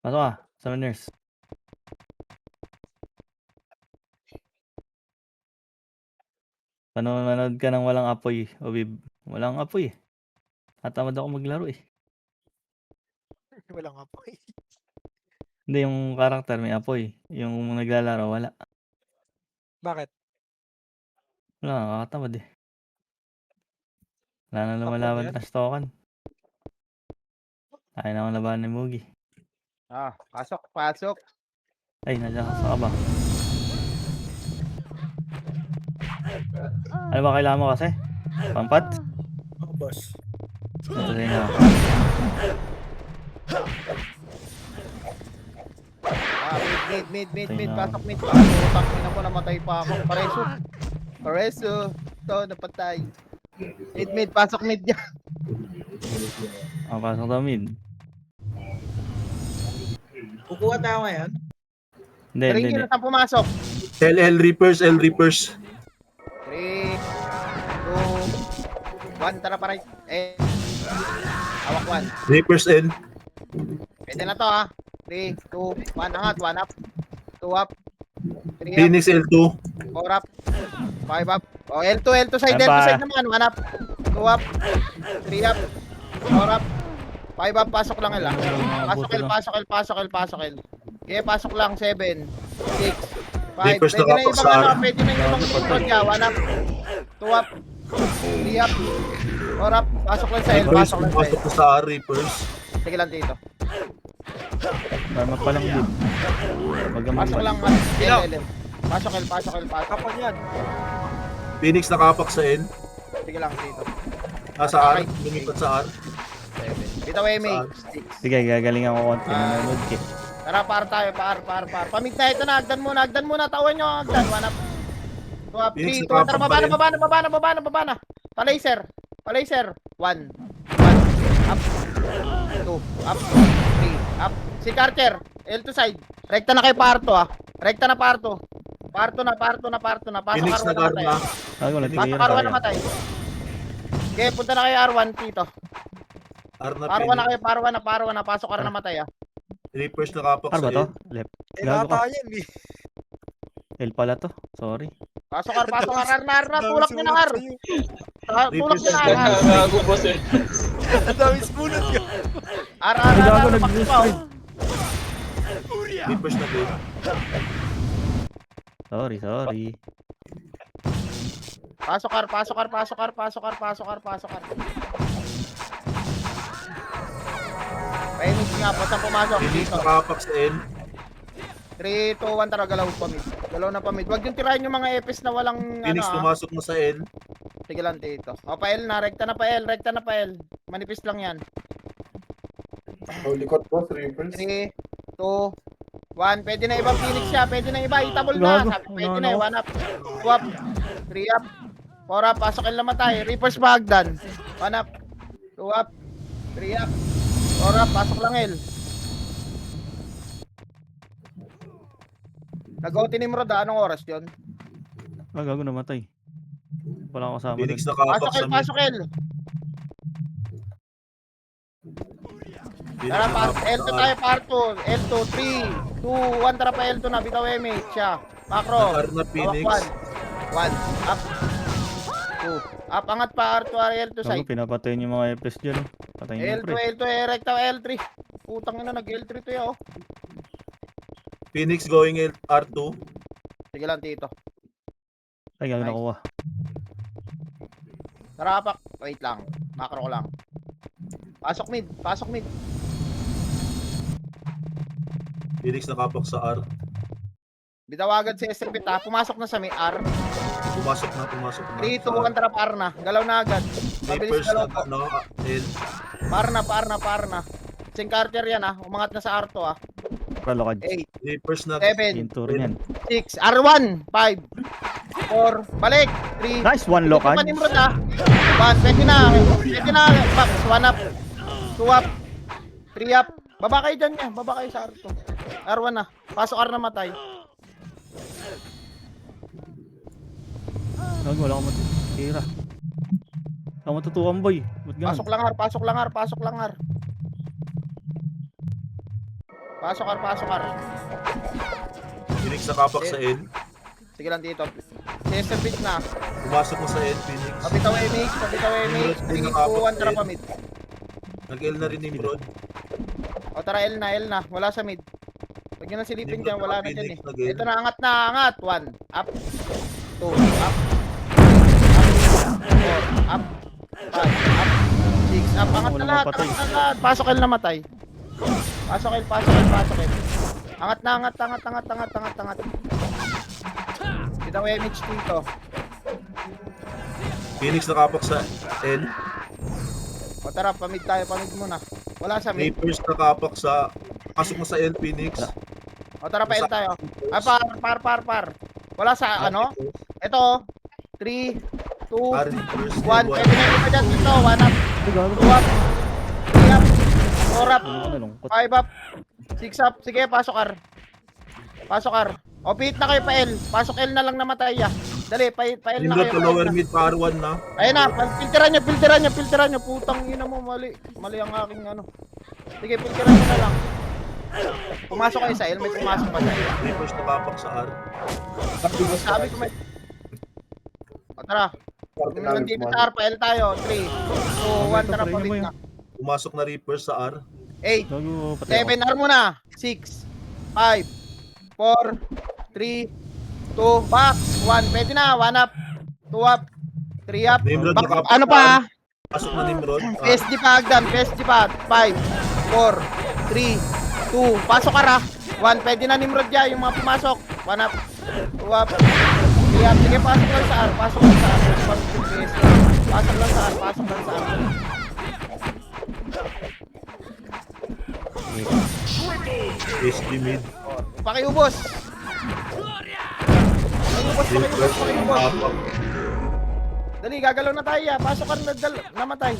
Pasok ka, Summoners. Manonood ka ng walang apoy, Obib. Walang apoy eh. Tatamad ako maglaro eh. Walang apoy. Hindi, yung karakter may apoy. Yung naglalaro, wala. Bakit? Wala, nakakatamad eh. Wala na Takbo ba lumalaban yan? na stokan. Ayaw na akong labanan ni Mugi. Pasok, pasok. Ay, nandiyan ka ba? Ano ba kailangan mo kasi? Pampad? Oh, boss. Ito sa inyo. Mid. Tingnan. Pasok mid. Utang ina mo, namatay pa ako. Pareso. Ito, napatay. Mid. Pasok mid yan. Pasok daw mid. Kukuha tayo ngayon. Hindi. Ringin na saan pumasok. L Reapers. 3, 2, 1. Tara pa right. Hawak 1. Reapers N. Pwede na to ha. 3, 2, 1. Angat. 1 up. 2 up. 3 up. Phoenix L2. 4 up. 5 up. Oh, L2 side. Ano L2 ba? side naman. 1 up. 2 up. 3 up. 4 up. 5 up. Pasok lang ila. Pasok L. Okay, pasok lang. 7, 6, 5. Reapers Pwede na nakapag ibang sa ano. R. Pwede na ibang Nimrod niya. 1 up. 2 up. 3 up. 4 up. Pasok lang sa L. Reapers, Pasok lang sa L. pumasok ko sa R, Reapers. Sige lang dito. Tama pa lang din. Pasok lang. L. Pasok L. Kapag yan. Phoenix nakapak sa N. Sige lang dito. Sa R. Lumipat sa R. 7. Dito MA. Sige, gagalingan ko konti. Nanonood ka. Tara, tayo. Pamig na ito na. Agdan muna. Tawan nyo. Agdan. 1 up. 2 up. 3, 2. Tara, baba na. Pa-laser. 1. 1. Up. 2. Up. 3. Up. Si Carter. L2 side. Rekta na kay Parto ah. Rekta na Parto. Parto na. Pasok Phoenix Arwan na namatay. na. Pasok Arwan namatay. Okay, punta na kayo R1 dito. R na Parwa na Phoenix. kayo, parwa na. Pasok ka na namatay ah. Reapers nakapak Ano sa ba to? N. Left. Eh, Gago ka. nata yan eh. L pala to. Sorry. Pasok R. Tulak nyo ng R. Tulak nyo ng R. Gago boss eh. Ang dami spunot ka. R. Gago, Pakpaw. nag-destroy. Reapers na din. Sorry. Pasok R. Pahimik nga po sa pumasok Phoenix dito. nakapak sa N. 3, 2, 1, tara, galaw na pamid. Huwag yung tirahin yung mga epis na walang Phoenix pumasok na sa N. Sige lang dito. O, pa-L na, rekta na pa L. Manipis lang yan. Likot boss, Reapers. 3, 2, 1. Pwede na ibang Phoenix siya. Pwede na iba. Itabol na. Gago. Sabi, pwede na. 1 up. 2 up. 3 up. 4 up. Pasok L namatay. Reapers Bagdan. 1 up. 2 up. 3 up. 4 up. Pasok lang L. Nag-OT ni Nimrod ah. Anong oras yun? Gago namatay. Wala akong kasama Phoenix dun. nakapak Pasok sa L. mid. Pasok L. Phoenix Tara, nakapak L2 sa tayo, R. parto. L2, 3, 2, 1. Tara pa L2 na. Bitaw MH siya. Macro. R na Phoenix. 1. Up. 2. Up. Angat pa. R2, L2 Gago, side. pinapatayin yung mga FS dyan. Patayin niyo L2, pre. L2, erecta, L3. Putang ina, nag-L3 to yun. Phoenix going R2. Sige lang, tito. Ay, gago Nice. nakuha. Tara, pak. Wait lang. Macro ko lang. Pasok mid. Phoenix nakapak sa R. Bitaw agad si SLP ta. Pumasok na sa may R. Pumasok na. 3, 2, 1. Tara, par na. Galaw na agad. Mabilis Reapers galaw na po. L. Par na. Sing Carter yan ah. Umangat na sa R2 ah. Prolocad. 8, Reapers na 7, Yung tour niyan. 6, R1, 5, 4, balik, 3, Nice one, Lokad. Nimrod ah. 1, pwede na, Paps, 1 up, 2 up, 3 up, baba kayo dyan niya, baba kayo sa R2, R1 na, pasok R na matay, Gago, wala akong matira. Wala akong matutukan, boy. Ba't ganun? pasok lang R, Pasok R, pasok R. Phoenix nakapak sa L. Sige lang dito. Cesar beat na. Pumasok na sa L, Phoenix. Pabitaw MH, pabitaw MH. 3, 2, 1, tara pa mid. Nag-L na rin Nimrod. O tara, L na. Wala sa mid. Huwag nyo na silipin dyan, wala na dyan eh. Phoenix nag-L. Ito na, angat na, angat. 1, up. 2, up. 4, up. 5, up. 6, up. Angat na Walang lahat, mapatay. angat na lahat. Pasok L na matay. Pasok L, pasok L, pasok L. Angat na, angat. Bitaw MH dito. Phoenix nakapak sa L. O tara, pamid tayo, pamid muna. Wala sa mid. Reapers nakapak sa... Pasok na sa L, Phoenix. O tara, pa L tayo. Ah, par. Wala sa ano? Ito, 3, 2, R, Reapers. 1. Pwede na yung dyan dito. 1 up, 2 up, 3 up, 4 up, Ano ka nalungkot? 5 up, 6 up. Sige, pasok R. Pasok R. O, pihit na kayo pa L. Pasok L na lang namatay ya. Dali, pa L na Nimrod kayo. to Pa L lower na. mid, pa R1 na. Ayun na, filteran nyo. Putang ina mo, mali. Mali ang aking ano. Sige, filteran nyo na lang. Pumasok kayo sa L, may pumasok pa sa L. Reapers nakapak sa R. Sabi ko may... O tara, nandito sa R, pa L tayo. 3, 2, 1, tara pa na. Pumasok na Reapers sa R. 8, Gago, patay ako. 7, R muna. 6, 5, 4, 3, 2, box, 1. Pwede na, 1 up, 2 up, 3 up. Nimrod Back, nakapak ano sa pa? R. Pasok na Nimrod. PSD pa, Agdan. PSD pa. 5, 4, 3, 2. Pasok ka ra. 1. Pwede na Nimrod dyan. Yung mga pumasok. 1 up. 2 up. 3 up. Sige, pasok lang sa R. Pasok lang sa R. Pasok lang sa R. Pasok lang sa R. SD mid. Pakiubos. Reapers Pakiubos. nakapak. Dali, gagalaw na tayo. Pasok ka na. Namatay.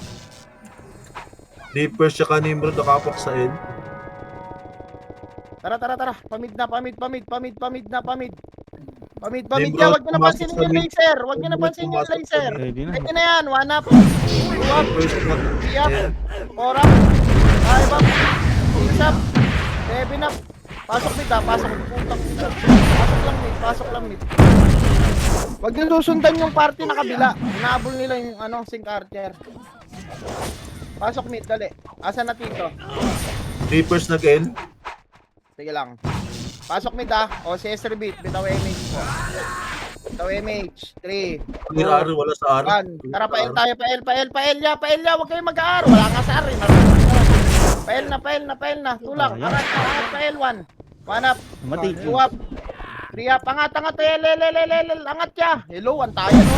Reapers tsaka Nimrod nakapak sa L. Tara. Pamid na. Pamid Nimrod, yan. Huwag nyo na pumasok pansinin sa yung mid. laser. Huwag nyo na Nimrod, pansinin yung pumasok sa laser. mid. Ready na. Pwede na yan. 1 up. 2 up. Reapers na 3 up. L. 4 up. 5 up. 6 up. 7 up. Pasok mid ha. Pasok. Putang ina. Pasok lang mid. Huwag nyo susundan yung party na kabila. Inaabol nila yung sync archer. Pasok mid. Dali. Asa na tito? Reapers nag-L. Sige lang. Pasok mid ha. O si Esri beat. Bitaw MH po. Bitaw MH. 3, Clear R, wala sa R. 1. Tara, pa L tayo. Pa L ya. Huwag kayong mag-R. Wala nga sa R. Pa L na. Tulak. Ayan. Angat pa L. 1 up. Mati. 2 up. 3 up. Angat. Angat ya. Hello, antayan no.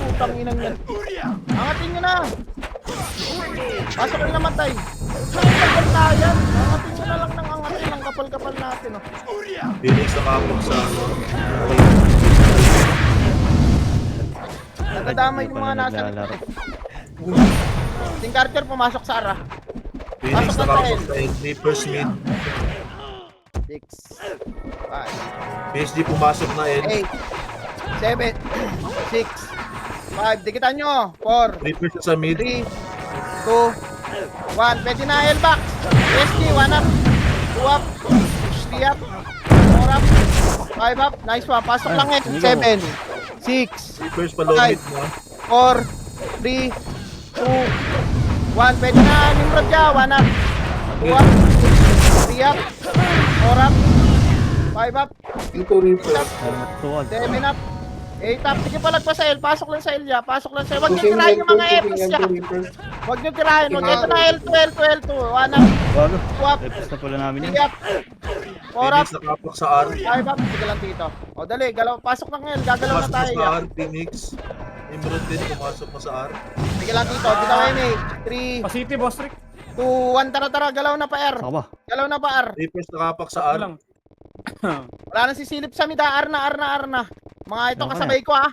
Putang inang yan. Angatin nyo na. Pasok na namatay. Angatin nyo na lang ng angatin. Ang kapal-kapal natin. Oh. Phoenix nakapak sa ano. Nadadamay yung mga nasa Naglalaro. Sing Carter pumasok sa ara. Phoenix Pasok na nakapak sa sa L. Reapers mid. 6, 5, PSG pumasok na L. 8, 7, 6, 5. Dikitan nyo. 4, Reapers sa mid. 3, 2, 1. Pwede na L-box. PSG, 1 up. 2 up. 3 up. 4 up. 5 up. Nice one. Pasok lang eh. 7, 6, Reapers pa low mid na. 4, 3, 2, 1. Pwede na Nimrod dyan. 1 up. 2 up. 3 up. 4 up. 5 up. 6 up. Tuwag. 7 up. 8 up. Sige palagpas sa L. Pasok lang sa L ya. Pasok lang sa L. Huwag nyo tirahin yung mga Fs ya. Huwag nyo tirahin. Ito na L2, L2, L2. 1 up. Gago. 2 up. Epis na pala namin 3 yun. up. 4 up. Phoenix nakapak sa R. 5 up. Sige lang dito. O dali. Galaw. Pasok ng L. Gagalaw na Pumasok tayo sa ya. R. Phoenix. Nimrod din pumasok pa sa R. Sige lang dito. Bitaw MH. 3, Pasiti, boss trick. 2, 1. Tara. Galaw na pa R. Saka ba? Galaw na pa R. Reapers nakapak sa R. lang. Wala na si Silip sa mida. R na. Mga ito Ano ka kasabay ko ha.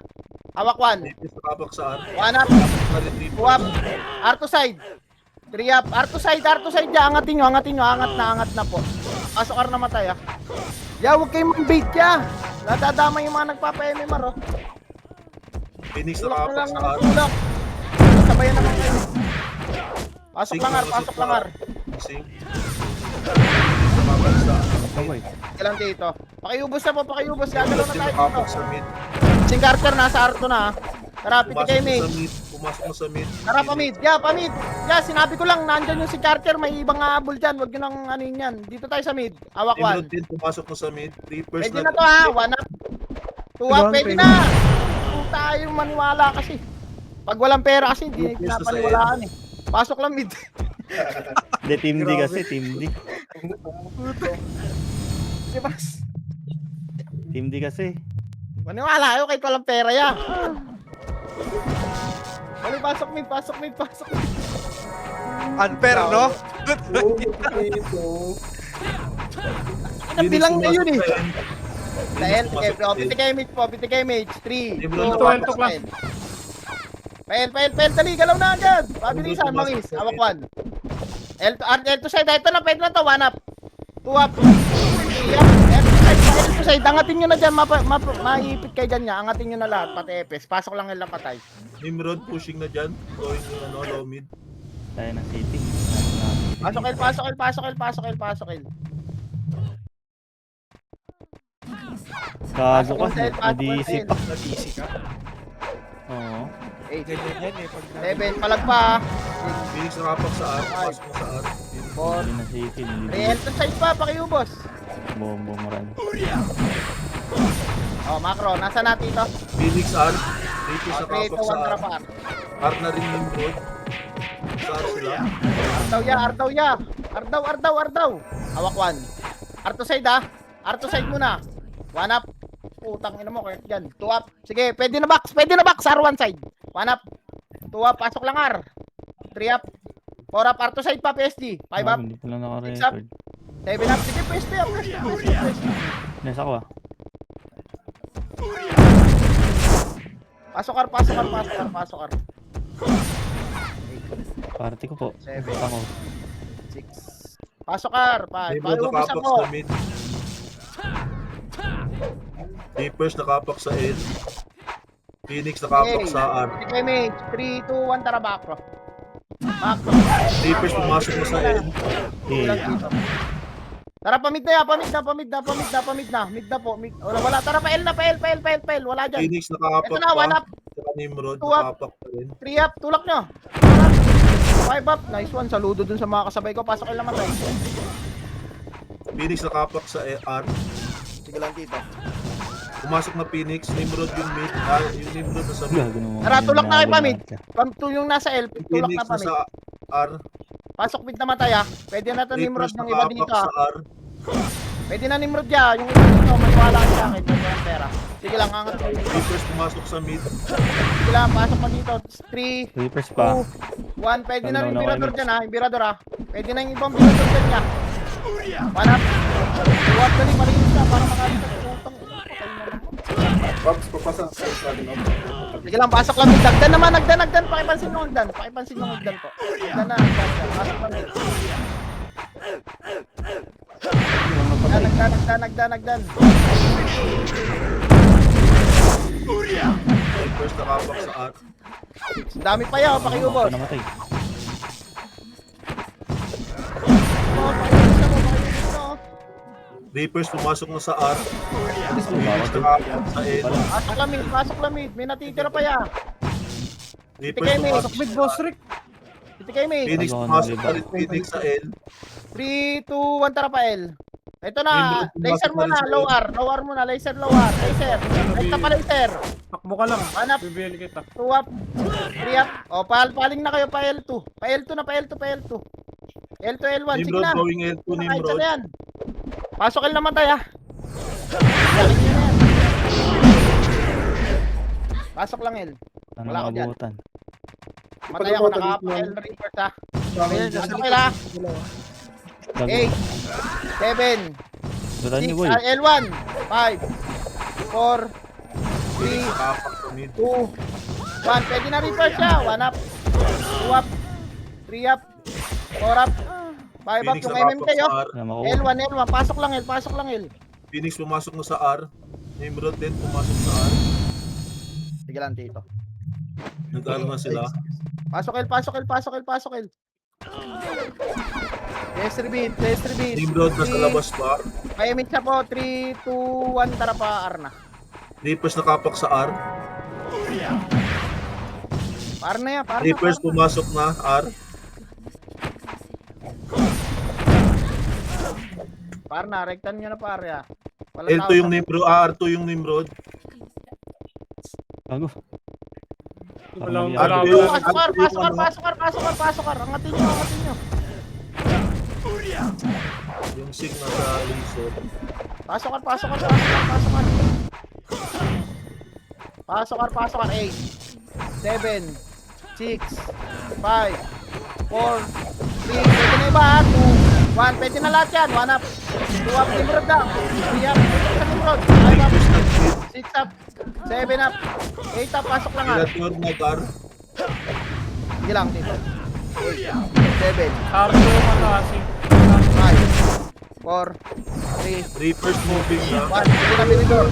Hawak 1. Reapers nakapak sa R. 1 up. Na rin 2 Reapers. up. R to side. 3 up. R to side dyan. Angatin nyo. Angat na po. Pasok R na matay ah. Ya, huwag kayong mag-bait ya. Nadadama yung mga nagpapa-MMR oh. Phoenix Tulak na nakapak lang sa ng R. tulak. Sabayan naman kayo. Pasok lang R. Sing. Nakapak sa Sabay. Sige lang dito. Pakiubos na po, pakiubos. Gagalaw na Din tayo nakapak dito. sa mid. Si Carter nasa Arto na. Tara, piti kay mid. Pumasok na sa mid. Tara, pamid. Pamid. Sinabi ko lang, nandyan yung si Carter. May ibang aabol dyan. Huwag nyo nang ano yun yan. Dito tayo sa mid. Awak Emerald 1. din, pumasok na sa mid. Reapers Pwede na to ha. 1 up. 2 up. Pwede na. Puta yung maniwala kasi. Pag walang pera kasi, hindi pinapaniwalaan eh. Pasok lang mid. Hindi, team D kasi, team D. Diba? Team D kasi. Maniwala kayo kahit walang pera yan. Dali, pasok mid, pasok mid, pasok mid. Unfair, no? Ano bilang na yun eh. Dahil, Pumasok okay, piti kay mid po, piti kay mid. 3, 2, Emerald 1, na pail. Pail, dali, galaw na agad. Pabilisan, mangis, awak 1. L2 side, ito na, pwede na to, 1 up. 2 up. 3 up. L2 side, angatin nyo na dyan, maipit kayo dyan niya, angatin nyo na lahat, pati epes. Pasok lang lang patay. Nimrod pushing na dyan. Going low mid. Tayo ng city. Pasok L. Gago ka. Pasok, Nadisi pa. Nag-easy ka. Oo. 8, Ganyan yan eh. Pag 7, palag pa. Phoenix nakapak sa R. Pumasok na sa R. 4, Hindi na city. 3, L2 side pa, pakiubos. Bombo maran. Oh, macro, nasa natin ito? Phoenix R. Reapers 3, 2, nakapak sa 1, R. trapar. R na rin Nimrod. Sa R sila. Ardaw. Hawak 1. Arto side ah. Arto side muna. 1 up. Putang ina mo, Kurt dyan. 2 up. Sige, pwede na box. R1 side. 1 up. 2 up, pasok lang R. 3 up. 4 up, Arto side pa, PSG. 5 up. Hindi ko lang 6 up. naka-record. 7 up. Sige, PSG up. Nasa ko ah. Pasok R. Party ko po. 7. Ako. 6. Pasok R. 5. Nimrod Payubos nakapak ako. sa mid. Reapers nakapak sa L. Phoenix nakapak sa R. Sige, mate. 3, 2, 1, tara macro. Macro. Reapers pumasok na sa L. Kulang dito. Tara, pamid na. Mid na po. Wala. Tara, pa L. Wala dyan. Phoenix nakapak Ito na, 1 up. Saka Nimrod 2 up. nakapak pa rin. 3 up. Tulak nyo. 5 up. Nice one. Saludo dun sa mga kasabay ko. Pasok lang matay. Phoenix nakapak sa R. Sige lang dito. Pumasok na Phoenix. Nimrod yung mid. Yung Nimrod na sa mid. Gago naman. Tara, tulak na kayo, Nabol pamid. ka. Yung nasa L. Tulak Phoenix na na pamid. sa R. Pasok mid na matay ah. Pwede na to Nimrod Reapers ng iba nakapak dito ah. sa R. Pwede na Nimrod ya. Yung iba dito. Maniwala kayo sa akin. Pwede ang pera. Sige lang. Angat kayo dito. Reapers pumasok sa mid. Sige lang. Pasok pa dito. 3, Reapers pa. 2, 1. Pwede na rin Ano, Imperador ano, dyan ha. Imperador ha. Pwede na yung ibang Imperador dyan niya. 1 up. 2 up dali. Malinis na. Para makalit sa putang. Sige lang. Pasok lang. Nagdan naman. Nagdan. Pakipansin nyo nagdan. Po. Nagdan na. Pasok lang. Nagdan. Reapers nakapak sa R. Dami pa yaw. Pakiubos. Ako namatay. Reapers pumasok na sa R. Phoenix nakapak sa L. Pasok lamig. May natitira pa ya. Reapers Tigay, may. pumasok sa R. Ito kay mate. Phoenix pumasok na rin Phoenix sa L. 3, 2, 1, tara pa L. Ito na. Nimrod, Laser pumasok na muna. rin sa Low R. Low R muna. Laser. Ito pa laser. Takbo ka lang. Hanap. Bibili kita. 2 up. 3 up. O, paling na kayo pa L2. Pa L2. L2, L1. Sige Nimrod na. going L2 Kahit Nimrod. saan yan. Pasok L naman tayo. Pasok lang L. Ano Wala ako dyan. abutan? Matay ako. Nakapa-L reverse ha. Pasok L ha. 8, 7, Duran 6, niyo boy. L1, 5, 4, 3, Nakapak sa mid. 2, 1. Pwede na reverse siya. 1 up, 2 up, 3 up, 4 up, 5 up. Phoenix Yung nakapak MM kayo. sa R. Alam ako. L1. Pasok lang L. Phoenix pumasok na sa R. Nimrod din pumasok sa R. Sige lang dito. Nag-ano na sila. Pasok L. Yes, repeat. Yes, repeat. Nimrod nasa labas pa. May image na po. 3, 2, 1. Tara pa, R na. Reapers nakapak sa R. Par na yan, par na. Reapers pumasok na, R. Par na, rektan nyo na par ya. Wala L2 tao yung sa- Nimrod, R2 yung Nimrod. Gago. Walang- Parang Ano yun? Pasok. Angatin nyo. Yung sig nasa laser. Pasok. 8, 7, 6, 5, 4, 3, pwede na iba ha, 2, 1, pwede na lahat yan, 1 up, 2 up, Nimrod na, 3 up, sa Nimrod, 5 up, 6 up, 7 up, 8 up, pasok lang ha, Ilator nag-R. hindi lang dito, 8, 7, Arto ano kasi. 5, 4, 3, Reapers moving na. 1, pwede na binidor,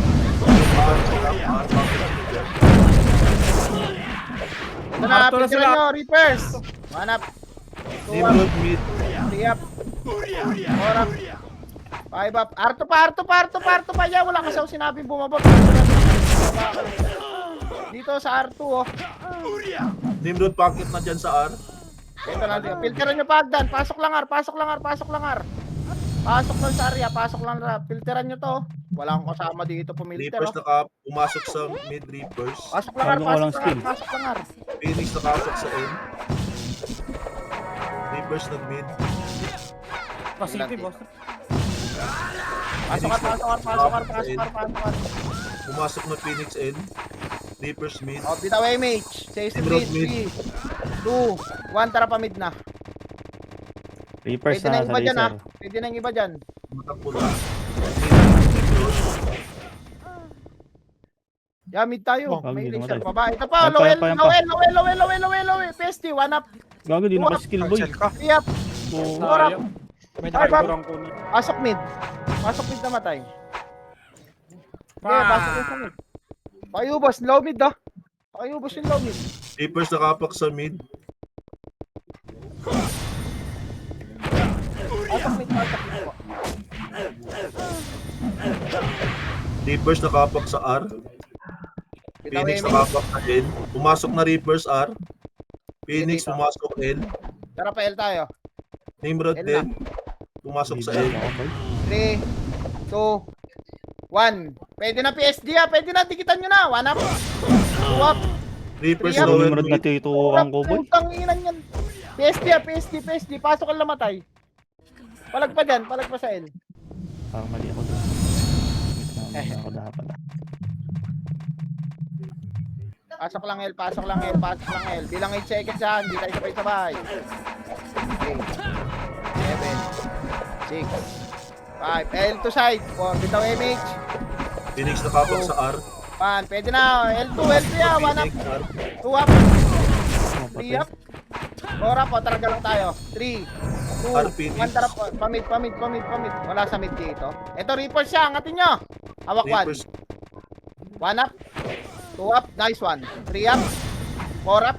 ito na, Arto na picture sila. nyo, Reapers, 1 up, 2 up, Nimrod mid. 3 up, 4 up, 5 up, arto pa, yan, wala kasi ako sinabing bumaba. Dito sa R2, oh. Nimrod pocket na dyan sa R. Ito lang dito. Filteran nyo pa, Agdan. Pasok lang, R. Pasok lang sa area, pasok lang. Filteran nyo to. Wala akong kasama dito, pumilter, Reapers oh. pumasok sa mid Reapers. Pasok lang, R. Walang skill. Pasok lang, R. Phoenix nakapasok sa N. Reapers nag-mid. Pasiti, boss. Pasok, R. Pumasok na Phoenix N. Reapers mid. Oh, bitaw image. Say Nimrod mid. mid. 3, 2, 1, tara pa mid na. Reapers Pwede na na yung sa iba dyan, ha. laser. Pwede na yung iba dyan. Matakbo na. Yeah, mid tayo. Oh, May hindi laser namatay. pa ba? Ito pa, Yan pa, yan pa, yan pa. lowel. PSD, 1 up. Gago, di naka-skill boy. Cancel ka. 3 up. Oo. Four up. May Ay, Bob. nakakurang kunin. Pasok mid namatay. Okay, pasok yun sa mid. Pakayubos, low mid ah. Pakayubos yung low mid. Reapers nakapak sa mid. Pasok mid po. Reapers nakapak sa R. Bitaw Phoenix image. nakapak na N. Pumasok na Reapers R. Phoenix Dito. pumasok N. Tara pa L tayo. Nimrod N din. Pumasok sa N. 3, 2, 1. Pwede na PSD ah. Pwede na, dikitan nyo na. 1 up. 2 up. Reapers Three up. lower Nimrod na mid. tituan ko boy. Putang inan yan. PSD ah, PSD. Pasok ang lamatay. Palag pa dyan, palag pa sa L. Parang mali ako doon. Mali ako dapat. Pasok lang L. Bilang 8 seconds yan, hindi tayo sabay-sabay. 8, 7, 6, 5. L to side. 4, bitaw image. Phoenix nakapak sa R. 1, pwede na. L2 ya. 1 up. Phoenix R. 2 up. 3 up. 4 up. O, taraga lang tayo. 3, 2, Phoenix. 1. Tara po. Pamid. Wala sa mid dito. Ito, Reaper siya. Angatin nyo. Hawak 1. Reapers 1 up. 2 up. Nice one. 3 up. 4 up.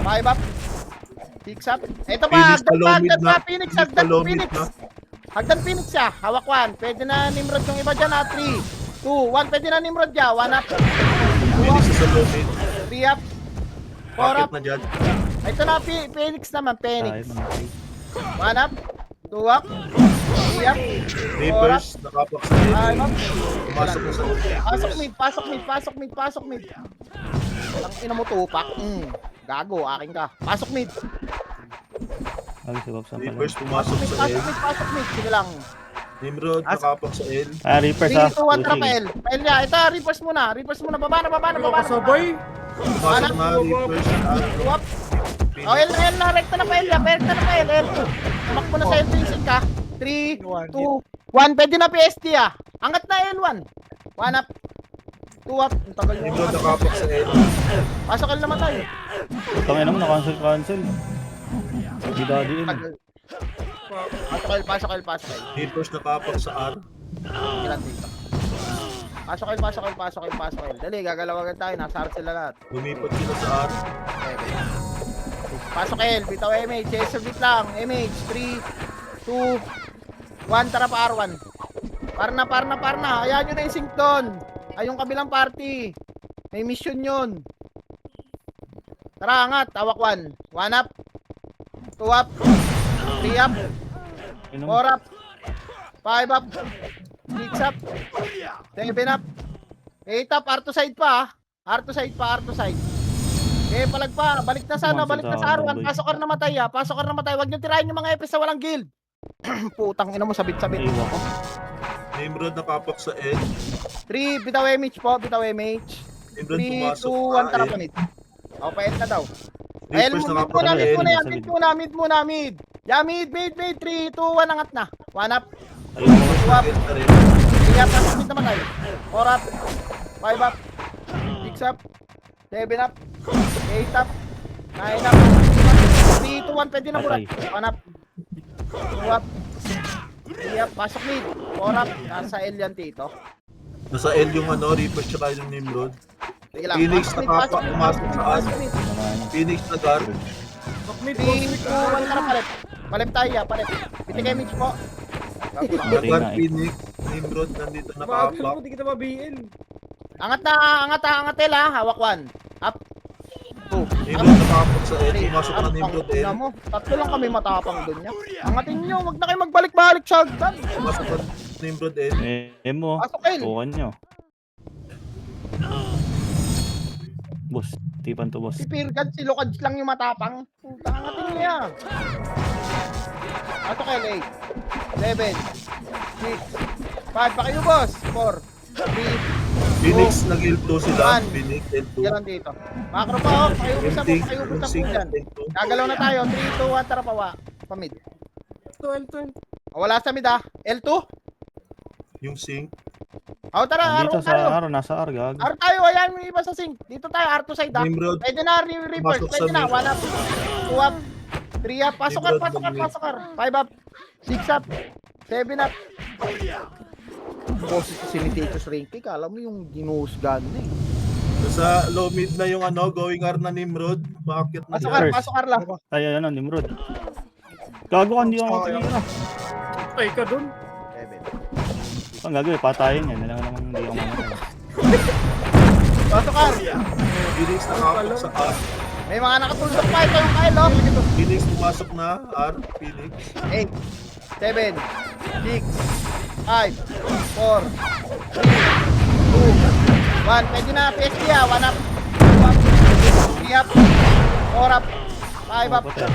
5 up. 6 up. Ito pa. Phoenix Hagdan pa. palomid Phoenix. na. Hagdan Palomid Phoenix. na. Hagdan Phoenix siya. Hawak 1. Pwede na Nimrod yung iba dyan ha. 3, 2, 1. Pwede na Nimrod dyan. 1 up. 2 Phoenix up. sa low mid. 3 up. 4 Pocket up. na dyan. Ito na Phoenix naman. Tayo Phoenix. namatay. 1 up. 2 up. 3 up. 4 up. Reapers nakapak sa 5 N. up. Pumasok na sa Pasok mid. Ang ina mo tupak. Gago, akin ka. Pasok mid. Gago si Bob sa pala. Reapers pumasok sa N. Pasok mid. Sige lang. Nimrod nakapak sa N. Ah, Reapers 3, ah. 2, 1, tara pa Pushing. L. Pa L niya. Ito, reverse muna. Baba na. Kasabay. Pumasok na Reapers R. 2 up. Oh, L na. Rekta na pa L. L2. Tumakbo na sa L2 yung sync ka. 3, 2, 1. Pwede na PSD ah. Angat na L1. 1 up. 2 up. Ang tagal mo. Nimrod nakapak sa N. Pasok L naman tayo. Putangin naman, na-cancel. Hindi daddy yun. Pasok L. Reapers nakapak sa R. Ilan dito? Pasok L. Dali, gagalaw agad tayo. Nasa R sila lahat. Lumipat sila sa R. Pasok L. Bitaw MH. Chaser beat lang. MH. 3, 2, 1, tara pa R1. Par na. Hayaan nyo na yung sync doon. Ay, yung kabilang party. May mission yun. Tara, angat. Tawak 1. 1 up. 2 up. 3 up. 4 up. 5 up. 6 up. 7 up. 8 up. R2 side pa. R2 side pa. R2 side. Eh, palag pa. Balik na sana. Balik na sa R1. Pasok ka na matay ha. Pasok ka na matay. Huwag nyo tirahin yung mga EPS na walang guild. Putang ina mo. Sabit-sabit. Iwan ko. Nimrod nakapak sa L. 3. Bitaw MH po. Bitaw MH. Nimrod 3, 2, pumasok 1. Tara sa pa L. mid. O, pa-end na daw. Ayun, Reapers mid nakapak muna, sa mid L. muna yan, mid muna. Yeah, mid. 3, 2, 1, angat na. 1 up, Ayun, pumasok sa L na rin. 3 up, pasok mid naman tayo. 4 up, 5 up, 6 up, 7 up, 8 up, 9 up, 3, 2, 1, pwede na burat. 1 up, 2 up, 3 up, pasok mid. 4 up, nasa L yan, Tito. Nasa L yung ano, Reapers tsaka yung Nimrod. Sige lang, Phoenix pasok mid, nakapak, pasok mid, pumasok sa as. pasok mid. Phoenix na guard. 3, 2, 1, tara palit. Palit tayo, palit. Piti kay Mitch po. Guard Phoenix. Nimrod nandito Bakit nakapak. mo, di kita mabihin. Angat L ha, hawak 1. Up. 2. Nimrod nakapak sa L. Pumasok na Nimrod L. Mo, tatlo lang kami matapang doon niya. Angatin nyo, wag na kayo magbalik-balik sa agdan. Pumasok na Nimrod L. Mo. Pasok L. Bukan nyo. Boss. Tipan to, boss. Si Pirgad, si Lucad lang yung matapang. Puta, angatin nyo yan. Pasok L, 8, 7, 6, 5, pa kayo boss. 4, 3, Phoenix nag-L2 sila. One. Phoenix L2. yan dito. Macro pa oh, pakayubos na po, Yung pakayubos na po sync dyan. L2. Gagalaw na tayo, 3, 2, 1, tara pa, pamid. 12. Wala sa mid ha, L2. Yung sync. Tara, Dito R1 tayo. sa nasa R, gag. R tayo, ayan yung iba sa sync. Dito tayo, R2 side ha. Nimrod. Pwede na, reverse, Pasok sa pwede na. mid. 1 up, 2 up, 3 up, pasok Nimrod, ka, mag-mid. 5 up, 6 up, 7 up. Boss, si Nititus Rinky, kala mo yung ginuhusgan na eh. Sa low mid na yung ano, going R na Nimrod. Bakit na Pasok yan? R, pasok R lang. Ay, ano, Nimrod. Gago ka, hindi ako tinira. Ay, ka dun. 7. Ang gagawin, patayin yan. Nalang naman hindi ako mamatay. Pasok R. Phoenix nakapak sa R. May mga nakatulog pa ito yung Kyle, oh. Phoenix pumasok na. R. Phoenix. 8, 7, 6, 5, 4, 3, 2, 1. Pwede na, PSG ha. 1 up, 2 up, 3 up, 4 up, 5 up, 6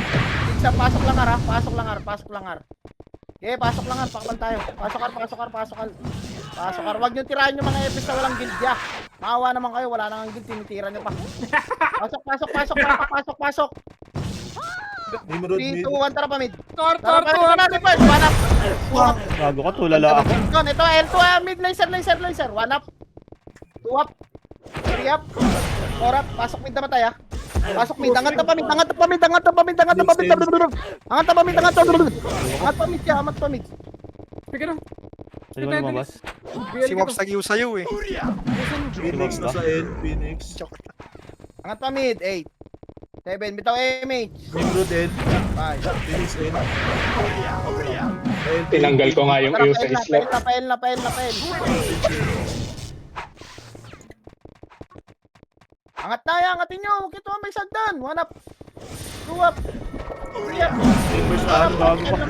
up. Pasok lang R ha. Pasok lang R. Pasok lang R. Okay, pasok lang R. Pakban tayo. Pasok R, pasok R, pasok R. Pasok R. Huwag nyo tirahin yung mga EPS na walang guild ya. Maawa naman kayo. Wala nang guild. Tinitira nyo pa. Pasok. Nimrod 3, mid. 2, 1. Tara pa mid. Tor. Tara pa mid. Tara pa mid. 1 up. 2 up. Gago ka, tulala ako. Ito, L2 mid laser. 1 up. 2 up. 3 up. 4 up. Pasok mid na matay ha. Pasok mid. Angat na pa mid. Angat pa mid. Sige na. Pwede mo lumabas? Si Mobs nag-iw sa'yo eh. Phoenix na sa L. Phoenix. Angat pa mid. 8, 7. Bitaw MH. Nimrod L. 5. Phoenix L. L. Tinanggal ko nga yung Tara, iyo sa slot. pael na. Angat na yan. Angatin nyo. Huwag ito may sagdan. 1 up. 2 up. 3 up. Nimrod R. Gago ka.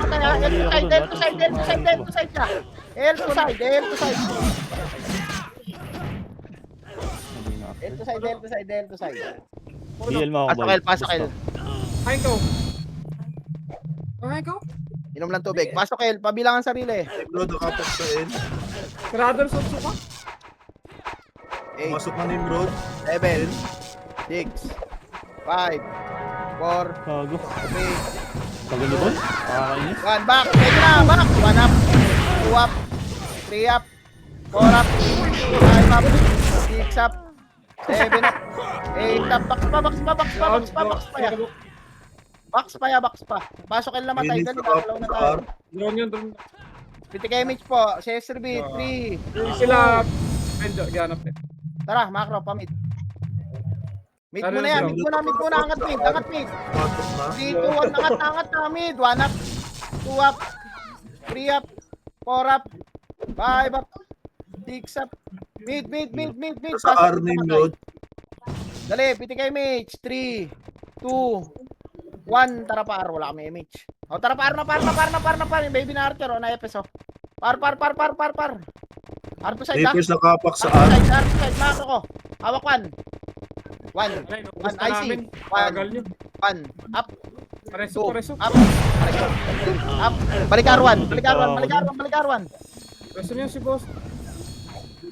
L2 side. DL mo ako, boy. Pasok L. Kain ko. Kain ko. Inom lang tubig. Pasok L. Pabilangan sarili. Nimrod nakapak sa L. Radar sa suka. 8, Pumasok na Nimrod. 7, 6, 5, 4, Gago. 3, Tagal ni Bon. Nakakainis. 1. Back. Pwede na. Back. 1 up. 2 up. 3 up. 4 up. 5 up. 6 up. 7 up. 8 up. Box pa. Box pa. Pasok L na matay. Phoenix Dali. nakapak Gagalaw na sa tayo. R. Drone. Pitik image po. CSRB. 3. Sila. Medyo, ganap eh. Tara. Macro. Pamid. Mid Ano muna yan. yun? Mid muna. Angat mid. Pumasok na. 3, 2, 1. Angat na. Mid. 1 up. 2 up. 3 up, 4 up, 5 up, 6 up, mid. Sa Pasok R na Nimrod. Dali, piti kayo, Mitch. 3, 2, 1. Tara par, wala kami, Mitch. O, tara par na. Yung baby na Archer, o, na-FS, o. Par. Arto side, ha? Reapers nakapak sa Arto R. side, makro ko. Hawak 1. 1, Alay, 1 naubos na IC. namin. 1, Tagal nyo. 1, up, Pareso, 2, pareso. up, up. Balik R1. Pareso nyo si boss.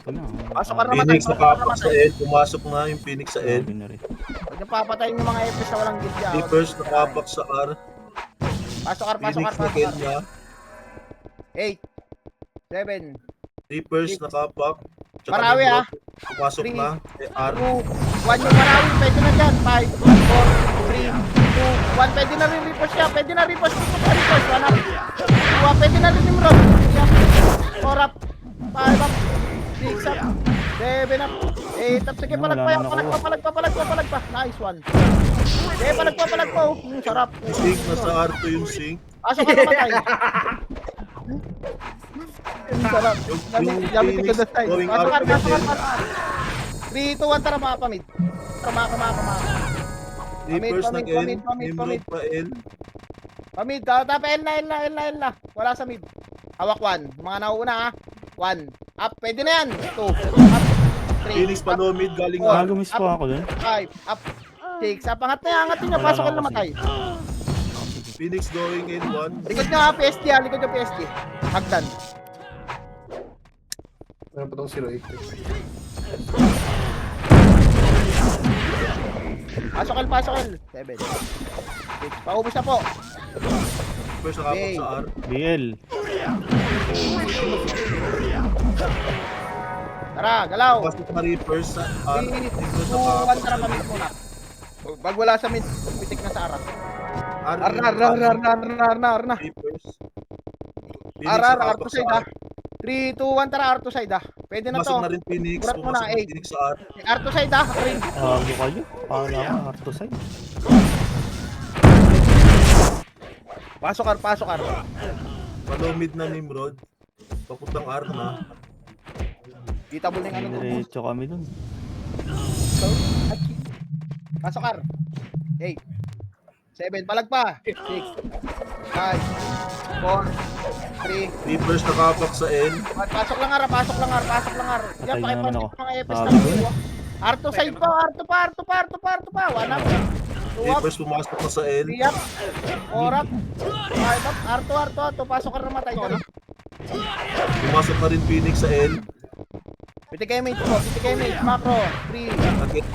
Wala. Pasok ka naman. Phoenix nakapak sa L. Pumasok na yung Phoenix sa L. Grabe na rin. Huwag niyo papatayin yung mga FS na walang gilya. Reapers nakapak sa R. Pasok R. Phoenix na kill niya. 8, 7, Reapers nakapak. Tsaka Marawi, Nimrod. Pumasok Three. na. R. 2, 1 yung Marawi. Pwede na dyan. 5, 4, 3, 2, 1. Pwede na rin repost siya. Pwede na repost. 1 up. 2 up. Pwede na rin Nimrod. 4 up. 5 up. 6 up. 7 up. 8 up. Sige, Wala palag na pa. Nice one. Sige, palag pa. Sarap. Sync na sa R2 yung sync. Pasok ka namatay. Sarap. Yung Gamit Phoenix ko tayo. going Pasok R2 din. 3, 2, 1. Tara mga pamid. Tara mga. Reapers Pamid, nag-N. pamid. Nimrod pa L. Pamid, tapa L na. Wala sa mid. Hawak 1. Mga nauuna ha. 1. Up, pwede na yan. 2. Up. 3. Phoenix Palomid galing Four. R. Gagumis po ako dun. 5. Up. 6. Up. Angatin niya. Wala Pasok na ka ako namatay. Phoenix going in 1. Likod nyo ha, PSG ha. Likod nyo PSG. Hagdan. Meron pa tong 08. Pasok L. 7. 6. Paubos na po. Reapers nakapak sa R. BL. Tara, galaw. Pasok na Reapers sa R. 3, 2, 1. Nimrod nakapak Tara, sa pamid muna. Pag wala sa mid, pitik na sa ara. R. Arna. Reapers. R to side ha. 3, 2, 1. Tara, R to side ha. Pwede na Pumasok to. na rin Phoenix. Burat mo na, Pumasok na eight. Phoenix sa R. R to side ha. Ring. Ano kayo? Kala ko Arto side. Pasok R. Palomid na Nimrod. Papuntang R na. Kita mo yung ano to. Diretso kami dun. Pasok R. 8. 7. Palag pa. 6. 5. 4. 3. Reapers nakapak sa N. Pasok lang R. Yan, Patay na pakipasok naman ako. yung mga FS Ah, na mga. R to side pa. R to pa. 1 up. 2 up. Reapers pumasok na sa N. 3 up. 4 up. 5 up. R to. Pasok ka na matay ka. Pumasok na rin Phoenix sa N. Piti kayo mate po. Macro. 3. Again,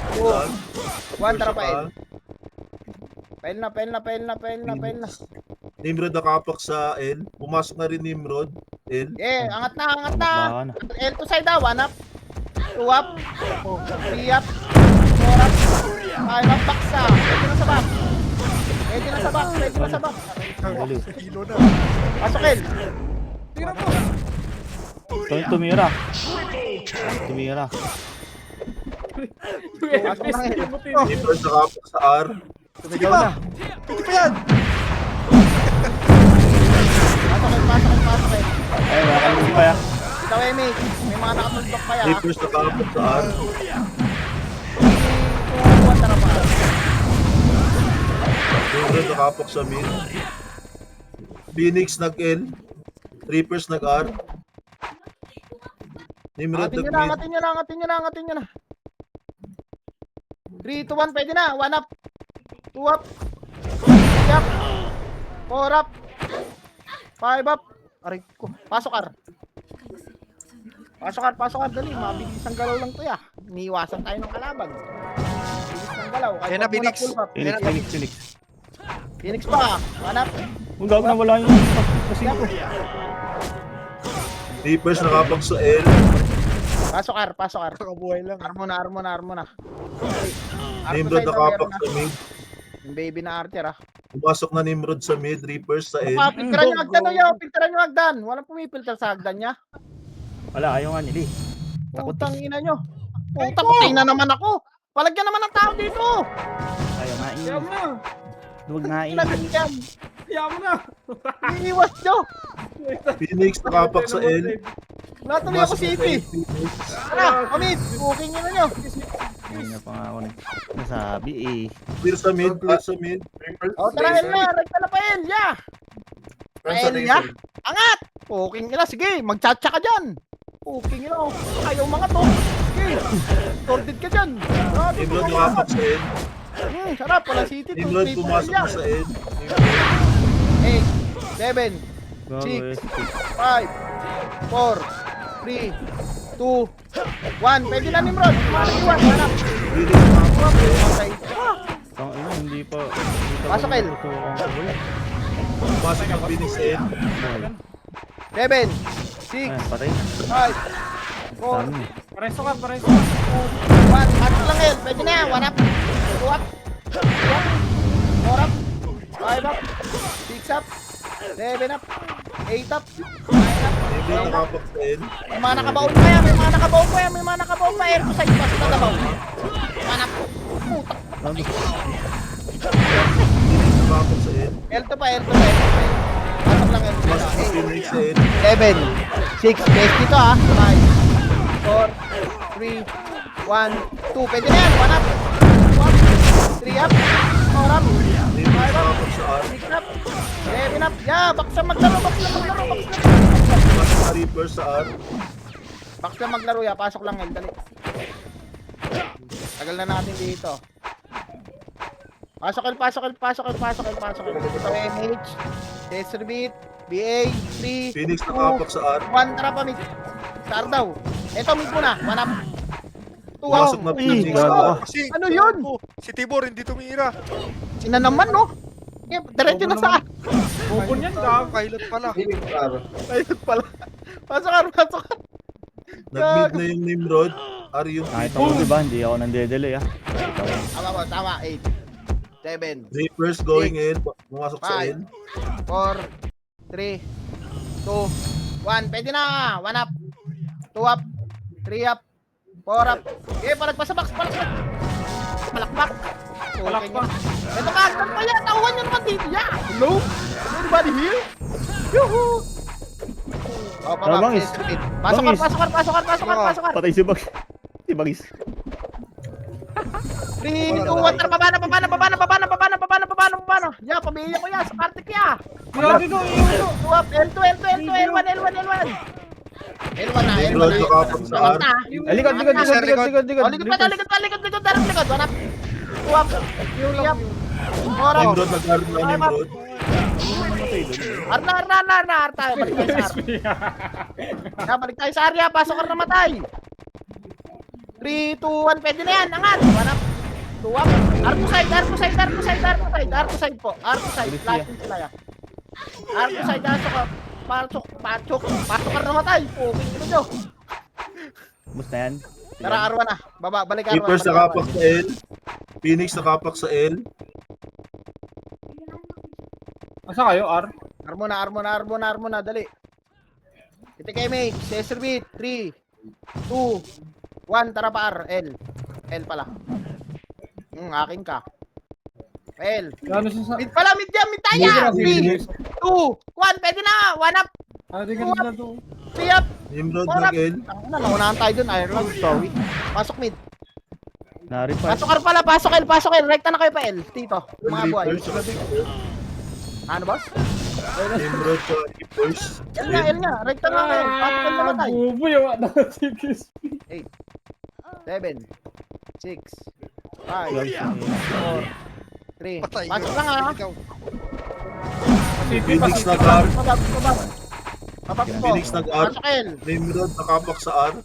1. Tara pa L. Pail na. Nimrod nakapak sa L. Pumasok na rin Nimrod. L. Angat na. Baka na. L to side 1 up. 2 up. 3 up. 4 up. 5 up. Baksa. Pwede na sa back. Baliw. Pasok L. Tira mo. Ito yung tumira. Pasok na L. Reapers nakapak sa R. Sige ba? Pwede pa yan. Pasok L. Ay, nakalimutan pa ya. Ikaw mate. May mga nakatulog pa yan. Reapers nakapak sa R. 3, 2, 1. Tara pa. Nimrod nakapak sa mid. Phoenix nag-L. Reapers nag-R. Nimrod Angatin nag-mid. nyo na. 3, 2, 1. Pwede na. 1 up. 2 up. 3 up. 4 up. 5 up. Aray ko. Pasok R. Dali. Mabilis ang galaw lang to ya. Iniiwasan tayo ng kalaban. Bilis ng galaw. Kahit Ayan na, wag mo Phoenix. full up. Phoenix. Phoenix pa. 1 up. Kung gawin na wala yung kasing ko. Reapers nakapak sa L. Pasok R. Kakabuhay lang. Armo na. Nimrod nakapak sa mid. Yung baby na Archer Pumasok na Nimrod sa mid. Reapers sa L. Pilteran nyo hagdan. Walang pumipilter sa hagdan niya. Wala, ayaw nga nila eh. Putang ina nyo. Puta, patay na naman ako. Palagyan naman ng tao dito. Ayaw nga Kaya eh. mo. Huwag na Lagot yan. Kaya mo na. Iiwas nyo. Phoenix nakapak sa L. Natuloy ako Pumasok na city. sa L, Phoenix. Tara, Omid. Booking nyo na nyo. Hindi na pa nga ako nasabi eh. Clear sa mid, clear sa mid. O, tara, El na. Rekta na pa, El. Yeah. Cancel Ayan, na ya. yun. Angat. Booking nyo na. Sige, magtsatsa ka dyan. Booking nyo na. Ayaw mga to. Sige. Sorted ka dyan. Nimrod nakapak sa L. Sarap. Walang city. Nimrod 2, 3, pumasok na sa L. 8, 7, Gago eh. 5, 4, 3, 2, 1. Pwede na Nimrod. Maliwan. Hanap. Phoenix nakapak sa L. Okay. Tang ina, hindi pa. Pasok, El. Pumasok ng Phoenix sa L. 7, 6, Ayan, patay. 5, 4, Dami. Pareso ka. 1. Pasok lang El. Pwede na yan. 1 up. 2 up. 3 up. 4 up. 5 up. 6 up. 7 up. 8 up. 9 up. Nimrod nakapak sa L. May mga nakabaon pa yan. May mga nakabaon pa yan. May mga nakabaon pa. Air to side pa. Sila nabaw. 1 up. Putak. Dami. Phoenix nakapak sa L. L to pa. L to pa. L to pa. Pasok lang L to pa. Pumasok ng Phoenix sa L. 7, 6, best dito ah. 5, 4, 3, 1, 2. Pwede na yan. 1 up. 2 up. 3 up. 4 up. Nimrod nakapak sa R. 6 up. 7 up. Yeah, box na maglaro. Box na maglaro. Box na. Pumasok na Reaper sa R. Box na maglaro ya. Pasok lang L. Dali. Tagal na natin dito. Pasok L. Pasok L. Pasok L. Pasok L. Pasok L. Ito MH. Desert Beat. BA. 3, Phoenix 2, nakapak sa R. 1. Tara pa mid. Star daw. Ito mid muna. 1 up. 2 up. Pumasok na Phoenix sa gago R. ka. Kasi, Ano yun? Si Tibor hindi tumira. Sina naman, no? Eh, diretso na sa... Bubon yan. Gago. Kailot pala. Ayun pala. Pasok ka, pasok ka. Nag-mid na yung Nimrod. R yung Nakita ko diba, hindi ako nandedelay ah. Tama mo, tama. 8, 7, Reapers going in. Pumasok sa 5, N. 4, 3, 2, 1. Pwede na. 1 up. 2 up. 3 up. 4 up. Eh, palagpas sa box. Palakpak. Palakpak. Palakpak. Ito ka, agad pa yan. Tauhan nyo naman dito. Yeah. Hello? Anybody here? Yuhu! Oh, Ah, Bangis. Pasok ka, Bangis. pasok ka, pasok ka, pasok ka, pasok ka. Patay si Bag. Si Bagis. 3, 2, 1, tara, baba na. Ya, pamilya ko yan, sa party ko yan. Grabe ko. Iyo. 2 up, L2, L1 na, L1 na. Nimrod nakapak sa R. Likod. Oh, likod pa, darang likod. 1 up. 2 up, 3 up. 4 up. Nimrod nag-R na Nimrod. Arna, tayo. Balik tayo sa area. Balik tayo sa area, pasok ka na matay. 3, 2, 1, pwede na yan, angat. 1 up. 2 up. Arco side po. Arco side, flashing sila ya. Arco side, pasok ka na matay. Okay, ino nyo. Bus na yan. Tara, Arwa na. Baba, balik Arwa. Reapers nakapak sa L. Phoenix nakapak sa L. Asa kayo, R? Armo na, dali. Ito kay May, Cesar Beat, 3, 2, 1, tara pa R, L pala. Akin ka. L. Gano'n siya sa... Mid pala, mid tayo. 3, 2, 1, pwede na, 1 up, Di ka na to. 3 up, Nimrod 4 up. nag-L. Naunahan tayo dun, Ireland, sorry. Pasok mid. Nari pa. Pasok R pala, pasok L. Rekta na kayo pa L, tito. Mga buhay. Reapers. Ano boss? Nimrod sa Reapers. L nga, rekta na kayo. Pasok L na matay. Bubo yung ano. 7, 6, 5, 4, 3. Patay. Pasok lang ha. Ikaw. Phoenix nag-R. Papap po. Phoenix nag-R. Pasok L. Nimrod nakapak sa R.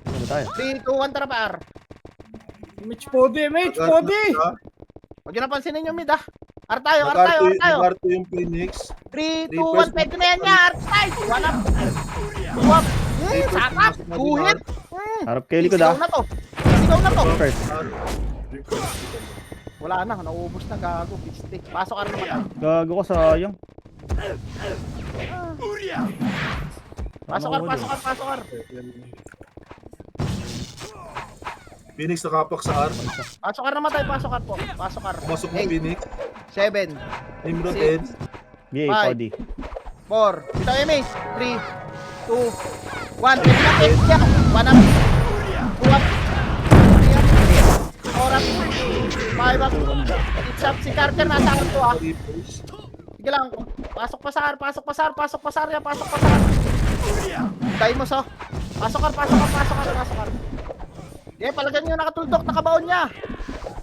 Ano tayo? 3, 2, 1, tara pa R. Mitch Podi. Nag-R na siya. Huwag nyo napansinin yung mid ah. R tayo. Nag-R to yung Phoenix. 3, 2, 1, pwede na yan niya. R side. 1 up. 2 up. Sakap. 2 hit. Harap kayo likod ah. Sigaw na to. First. R. Wala na. Naubos na gago. Pistik. Pasok R naman. Gago ka sayang. Pasok R. Phoenix nakapak sa R. Pasok R naman tayo. Pasok R po. Pasok R. Pumasok na Phoenix. 7, Nimrod Six. N. BA, Five. Podi. 4. Bitaw image. 3, 2, 1. Pwede na exit niya. 1 up. 2 up. 3 up. 4 up. 5 up. 6 up. Si Carter nasa R2 ah. Reapers. Sige lang. Pasok pa sa R. Pasok pa sa R. Pasok pa sa R. Pasok pa sa R. Daimos oh. Pasok R. Pasok R. Pasok R. Pasok R. Okay, palagyan nyo nakatuldok. Nakabaon niya.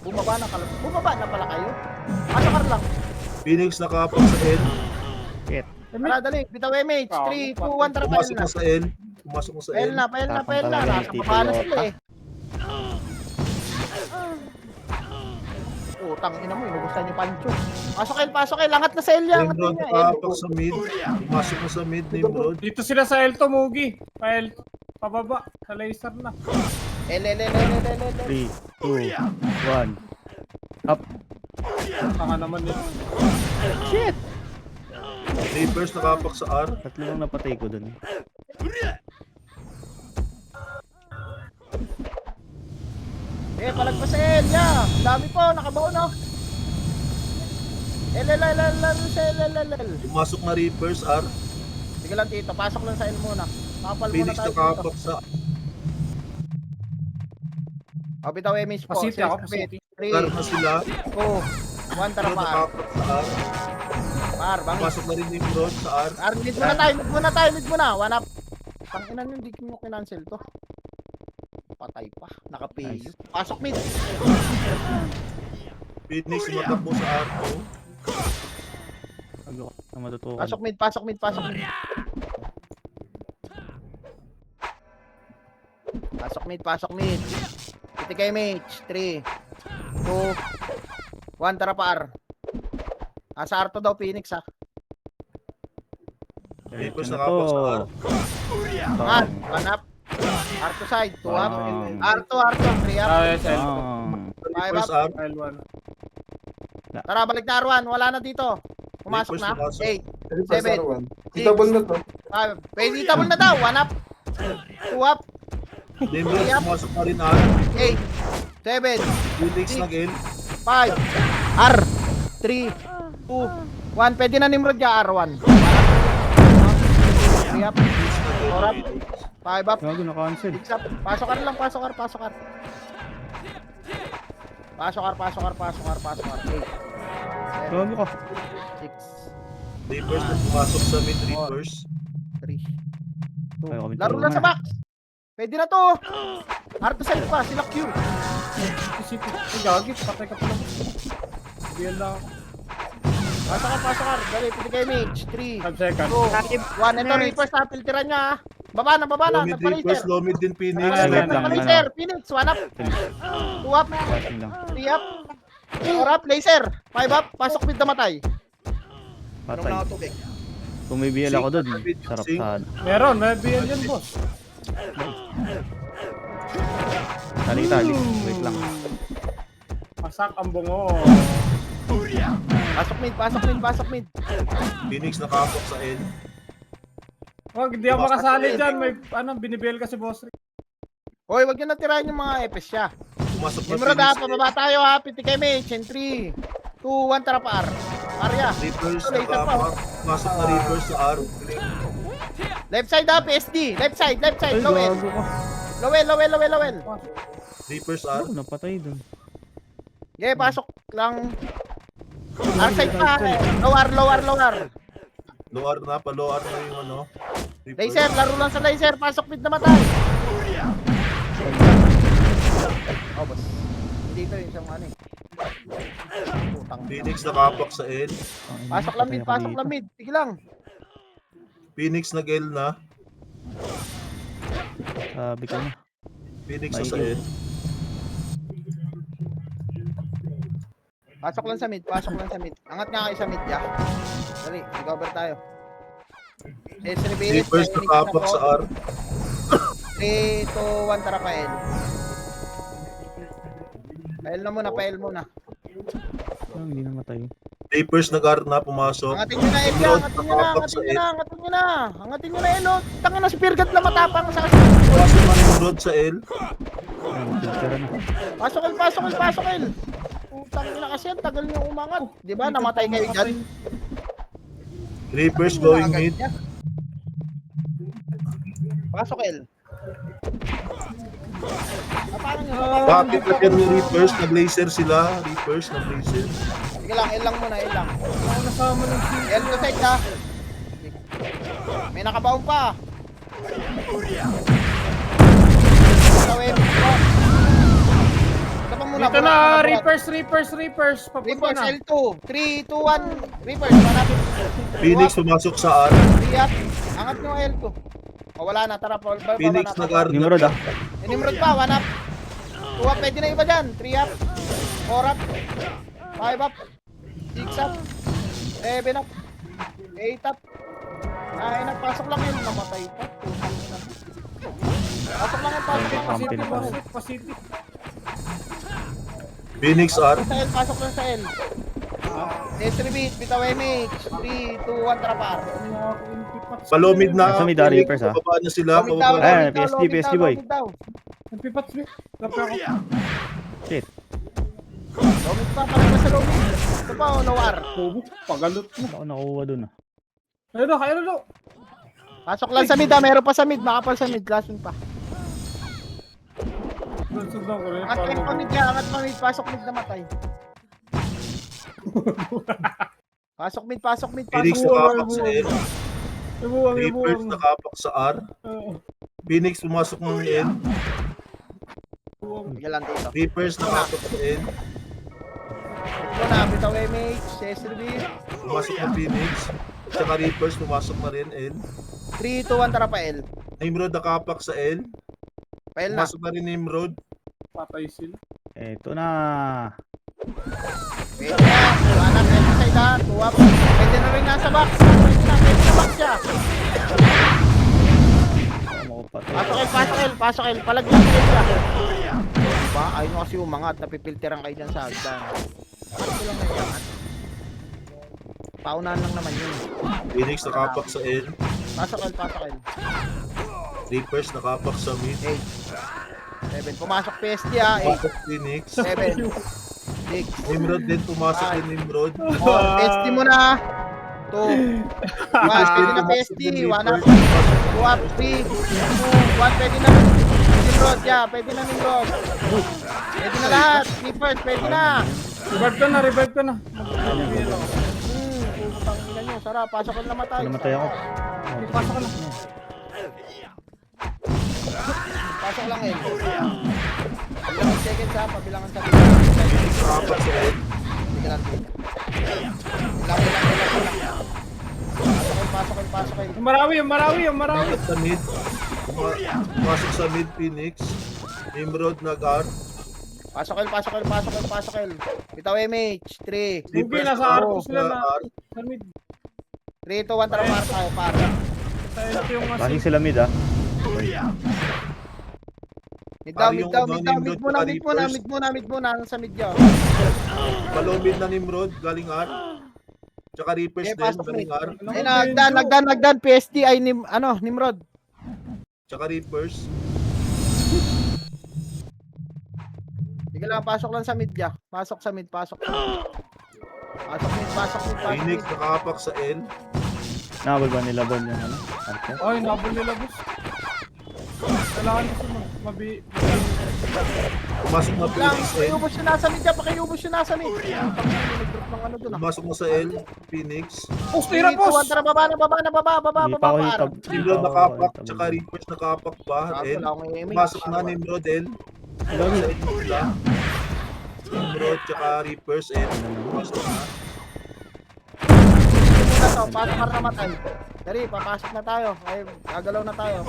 Bumaba na pala kayo. Pasok R lang. Phoenix nakapak sa N. Shit. Tara, dali. Bitaw MH. 3, 2, 1. Tara, pail Pumasok na. na sa N. Pumasok na sa Pail N. na, pail na, pail na. Tapang talaga Nasa ni baba na Tito sila eh. Utang ina mo, inugusan ni Pancho. Pasok kayo. Langat na sa Elia. Langat Nimrod niya. nakapak sa mid. Pumasok na sa mid, Nimrod. Dito sila sa Elto, Mugi. Pa Elto. Pababa. Sa laser na. 3, 2, 1. Up. Saka naman yun. Shit! Reapers nakapak sa R. Tatlo lang napatay ko dun. Palagpas sa Elia. Dami po, nakabaon oh. L. Pumasok na Reapers R. Sige lang Tito, pasok lang sa L muna. Kapal muna Phoenix tayo dito. nakapak sa O, bitaw MH po. Pasiti ako, pasiti. R 3, na sila. 2, 1. Tara Nimrod pa. nakapak sa R. Bangis. Pumasok na rin Nimrod sa R. Mid muna. 1 up. Tanginan nyo, hindi ko kinancel to. Patay pa. Nakapayo. Nice. Pasok mid. Phoenix tumatakbo sa R. Bago na matutukan. Pasok mid. Pasok mid. Piti kay MH. 3, 2, 1. Tara pa R. Sa R to daw, Phoenix ha. Reapers Diretso na nakapak sa R. Angat. 1 up. R to side. 2 up. Bang. R2. 3 up. Ah, yes, Elto. Reapers R. L1. Tara, balik na R1. Wala na dito. Pumasok na. Pumasok. 8, 7, 6, Double na to. 5. Pwede double na daw. 1 up. 2 up. Nimrod Yep. pumasok na rin R. 8, 7, Phoenix Six. nag-N. 5, R, 3, 2, 1. Pwede na Nimrod niya, R1. 3 up, 4 up, 5 up, Gago na cancel. 6 up. Pasok R lang, pasok R. Pasok R. 8, Gago ka. 6, Reapers na pumasok sa mid. Reapers. 3, Kaya kami 2. Laro lang sa box. Pwede na to. R to side pa, sila Q. Pasiti. Ay, gagi. Patay ka pala. BL na ako. Pasok R. Dali, pwede kayo mage. 3, 5 seconds. 2, 1. Ito, Reapers na, filteran niya ha. Baba na, Low mid Reapers. nagpa-laser. Low mid din Phoenix. Ah, wait lang, Nagpa-laser, Phoenix, 1 up, 2 up, Passing lang. 3 up, 4 up, laser, 5 up, pasok mid na matay. Patay. Kung may BL ako dun, sarap sana. Meron, may BL yan, boss. Tali. Wait lang. Masak ang bungo. Pasok mid. Phoenix nakapak sa N. Wag, hindi ako makasali dyan. May, binibel ka si Boss Rick. Hoy, wag nyo natirahin yung mga epes siya. Pumasok na Nimrod ha, Phoenix. pababa tayo ha, piti kay mage, in 3, 2, 1, tara pa R. Arya, Reapers Ito, later pa, nakapak. Pumasok na Reapers sa R. left side ha, PSD, left side, Ay, lowel, gago ka. lowel. Reapers R. Gago, napatay dun. Okay, pasok lang. R side pa, lower. Low R na. Pa-low R na yung ano. Reapers. Laser, laro lang sa laser, pasok mid na matay. Oh, boss. Dito yung isang ano eh. Putang. Phoenix nakapak sa N. Pasok lang mid. Sige lang. Phoenix nag-L na. Sabi ko na. Phoenix na sa N. Pasok lang sa mid. Angat nga kayo sa mid, ya. Dali, recover tayo. Reapers nakapak sa R. 3, 2, 1, tara pa L. Pa-L muna. Hindi namatay. Reapers nag-R na. Pumasok. Angatin nyo na L, angatin nyo na. Angatin nyo na L, oh. Tangin na si Pirgat na matapang sa Pumasok na Nimrod sa L. Ayun, filter na. Pasok L. Putang ina kasi ang tagal niyo umangat. Di ba? Namatay kayo dyan. Reapers going Agad mid. niya. Pasok, El. Parang yun. Bakit na yan yung Reapers? Nag-laser sila. Reapers, nag-laser. Sige lang, El lang muna, El lang. Ako nasama ng si... El to side ha. May nakabaon pa. Gawin mo. Ito pa muna. Dito muna, na, muna. Reapers. Papunta Reapers, na. L2. 3, 2, 1. Reapers, hanapin. Phoenix pumasok sa R. 3 up. Angat nyo L2. O wala na, tara Paul. Baba Phoenix na. nag-R. Nimrod ah. Nimrod pa, 1 up. 2 up, pwede na iba dyan. 3 up. 4 up. 5 up. 6 up. 7 up. 8 up. 9 up. Pasok lang yun. Namatay pa. Pasok lang yun, pasok lang. Kampi na pala. Pasiti. Phoenix R. Sa L, pasok lang sa L. S3 beat, bitaw MH. 3, 2, 1, tara par. Palomid na. Nasa mid, Reapers, ah. Pababa na sila. Lomid daw, Pababa. Eh, lomid daw, PSD, lomid PSD daw, boy. lomid daw. Nagpipat siya. Lapi ako. Shit. Lomid pa, parang nasa lomid. Ito pa, no R. Bobo. Pagalot mo. Ako nakuha dun ah. Ayun na. Pasok lang sa mid ha, meron pa sa mid, makapal sa mid, lasun pa. Sundan ko rin. Angat pa mid niya, angat pa mid, pasok mid namatay. Pasok mid, Phoenix pasok. nakapak sa L. Ibuwang. Reapers nakapak sa R. Phoenix pumasok ng L. Sige lang dito. Reapers nakapak sa L. Ito na, bitaw MH, S3 beat. Pumasok ng Phoenix. Tsaka Reapers pumasok na rin L. 3, 2, 1, tara pa L. Nimrod nakapak sa L. Pa L na. Pumasok na rin Nimrod. Patay sila. Eto na. Pwede na, wala na, pwede sa ida, tuwap. Pwede na rin nasa box. Pwede na box siya. Ako patay. Pasok L. Palagyan ko siya. Diba? Ayun mo kasi umangat, napipilteran kayo dyan sa hagdan. Ano ko lang naiangat? Paunahan lang naman yun. Phoenix nakapak sa L. Pasok L. Reapers nakapak sa mid. 8. 7. Pumasok PSD ha. 8. Pumasok Phoenix. 7. 6. Nimrod din pumasok din Nimrod. 4. PSD mo na. 2. 1. Pwede na PSD. 1 up. 2 up. 3. 2. 1. Pwede na. Nimrod. Yeah. Pwede na Nimrod. Pwede na lahat. Keepers. Pwede na. Revive ka na. Putang ina nyo. Sarap. Pasok L na matay. Namatay ako. Pasok ka na. Pasok lang eh. Bilangan seconds ha, pabilangan sa Phoenix nakapak sa L. Sige lang. Pasok kayo. Yung Marawi. Sa mid. Pumasok sa mid Phoenix. Nimrod nag-R. Pasok kayo. Bitaw MH. 3. Bugi, nasa arco sila na. Sa mid. 3, 2, 1, tara par tayo, par. Sa ito yung Passing sila mid ah. Mid muna, sa mid yun. Palomid na Nimrod. Galing R. Tsaka Reapers Okay, din. pasok Galing R. Ayun, nagdan, PSD ay Nimrod. Tsaka Reapers. Sige lang, pasok lang sa mid ya. Pasok sa mid. Pasok Phoenix mid. nakapak sa L. Nakabal ba nila Bon yung ano? Archer? Ay, nabol nila boss. Kailangan kasi Pumasok na Lang, Phoenix L. pakiubos yun nasa mid. Nag-drop ng ano dun ah. Pumasok na sa L. Phoenix. Post, tira post! Tara, baba na, Hindi pa ako par. hitab. Nimrod nakapak. Tsaka Reapers nakapak pa. L. Wala akong image. Pumasok na Nimrod L. Sa L sila. Nimrod tsaka Reapers L. Pumasok na. Pasok para namatay. Dari, papasok na tayo. Ay, gagalaw na tayo.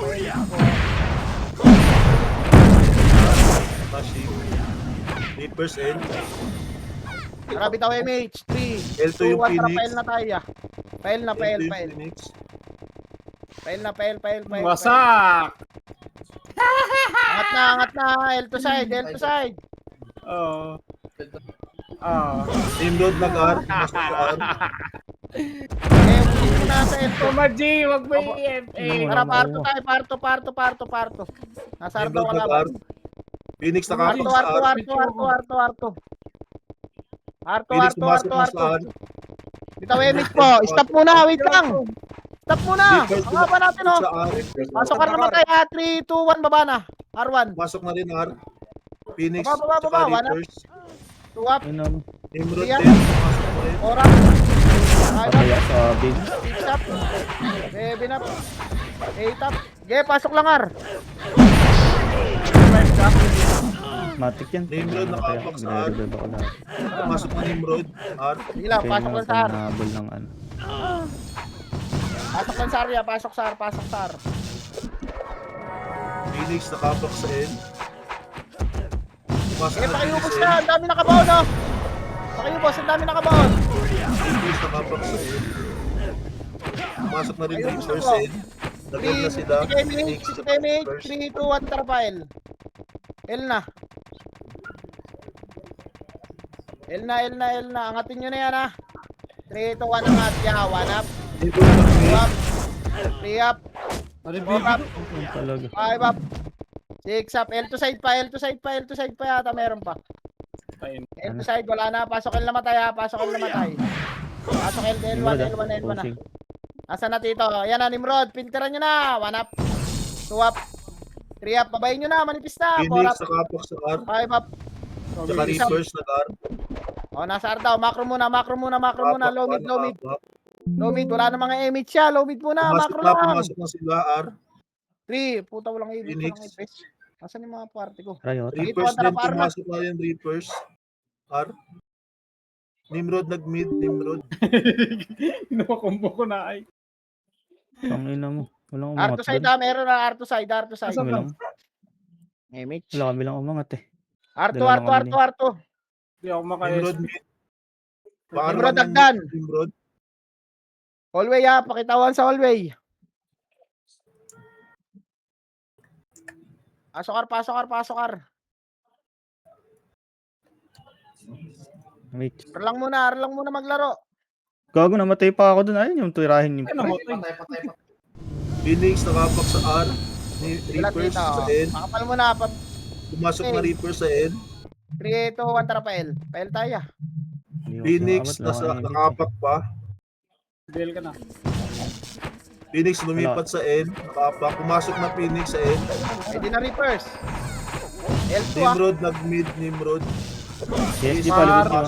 Flashing. Reapers L. Tara, bitaw MH. 3, L2 2, yung 1, tara, Phoenix. pail na tayo. Pail na. L2 yung Phoenix. Pail. Wasak! Angat na. L to side. Oo. Nimrod nag-R. Pumasok sa R. Ubusin mo na sa L to. Kumaji, wag ba EFA? Tara, parto. Nasa arto Nimrod ka nag-R. lang. Phoenix nakapak sa R. Arto. Arto, Phoenix, Arto, pumasok Arto, na Arto. sa R. Bitaw image po. Stop muna, wait lang. Stop muna. Reapers, Ang haba natin, oh. Sa R. Pasok ka naman tayo, 3, 2, 1, baba na. R1. Pumasok na rin R. Phoenix, Baba, tsaka one up. Reapers. 2 up, Ayun na. Nimrod Ayan. din, pumasok na rin. 4 up. 5 Patay up, ako sa big. 6 up. 7 up. 8 up. Okay, pasok lang, R. Matik yan. Nimrod, Patay nakapak ako. sa R. Ginagawa ako lahat. Pumasok na Nimrod. R. Sige lang, pasok lang sa R. Nabol ng ano. Pasok lang sa R, ya. Pasok sa R, pasok sa R. Phoenix, nakapak sa N. Pumasok Sige, na Phoenix pakiubos N. na. Ang dami nakabaon, oh. Pakiubos, ang dami nakabaon. Reapers, nakapak sa N. Pumasok na rin Ayun, Reapers gusto ko. N. Nag-N na sila. Phoenix, tsaka Reapers. 3, 2, 1, Tarapael. L na. L na. Angatin nyo na yan, ha. 3, 2, 1, angat. Yeah, 1 up. Nimrod, 2 nag-mid. up. 3 up. Ano yung 4 up. Ayun talaga. 5 up. 6 up. L to side pa yata meron pa. L to side, wala na. Pasok L na matay, ha. Pasok L na matay. Pasok L, Nimrod, L1 na. Pusing. Nasaan na tito? Yan na, Nimrod. Filteran nyo na. 1 up. 2 up. 3 up. Babayin nyo na. Manipis na. 4 Phoenix, up. nakapak sa R. 5 up. Tsaka Reapers, nag-R. O, nasa R daw. Macro muna. Low mid. Nakapak. Low mid. Wala na mga image siya. Low mid muna. Macro lang. Pumasok na sila R. 3. Puta, walang image. Phoenix. Walang image. Nasaan yung mga party ko? Riot. Reapers Dito, din, tara, pumasok na rin Reapers. R. Nimrod, nag-mid. Nimrod. Inuwakombo ko na ay. Ang ina mo. Walang R umangat to side doon. na. Meron na. R to side. Kami lang. Image. Wala kami lang umangat eh. R2. Dalawa lang kami Hindi ako Nimrod, maka-S. mid. Nimrod, dagdan. Nimrod. Hallway, ha. Pakitawan sa hallway. Pasok R. Wait. R lang muna maglaro. Gago, namatay pa ako doon. Ayun yung tirahin yung Ay, namatay. Phoenix, nakapak sa R. Wala Reapers dito. sa N. Makapal muna. Pumasok na Reapers sa N. 3, 2, 1, tara Pael. Pael tayo. Hindi ko Phoenix, sumabot, wala akong nakapak pa. Bail ka na. Phoenix, lumipat sa N. Nakapak. Pumasok na Phoenix sa N. Pwede na reverse. L2 ah. Nimrod, nag-mid. Nimrod. PSG pa, likod ko.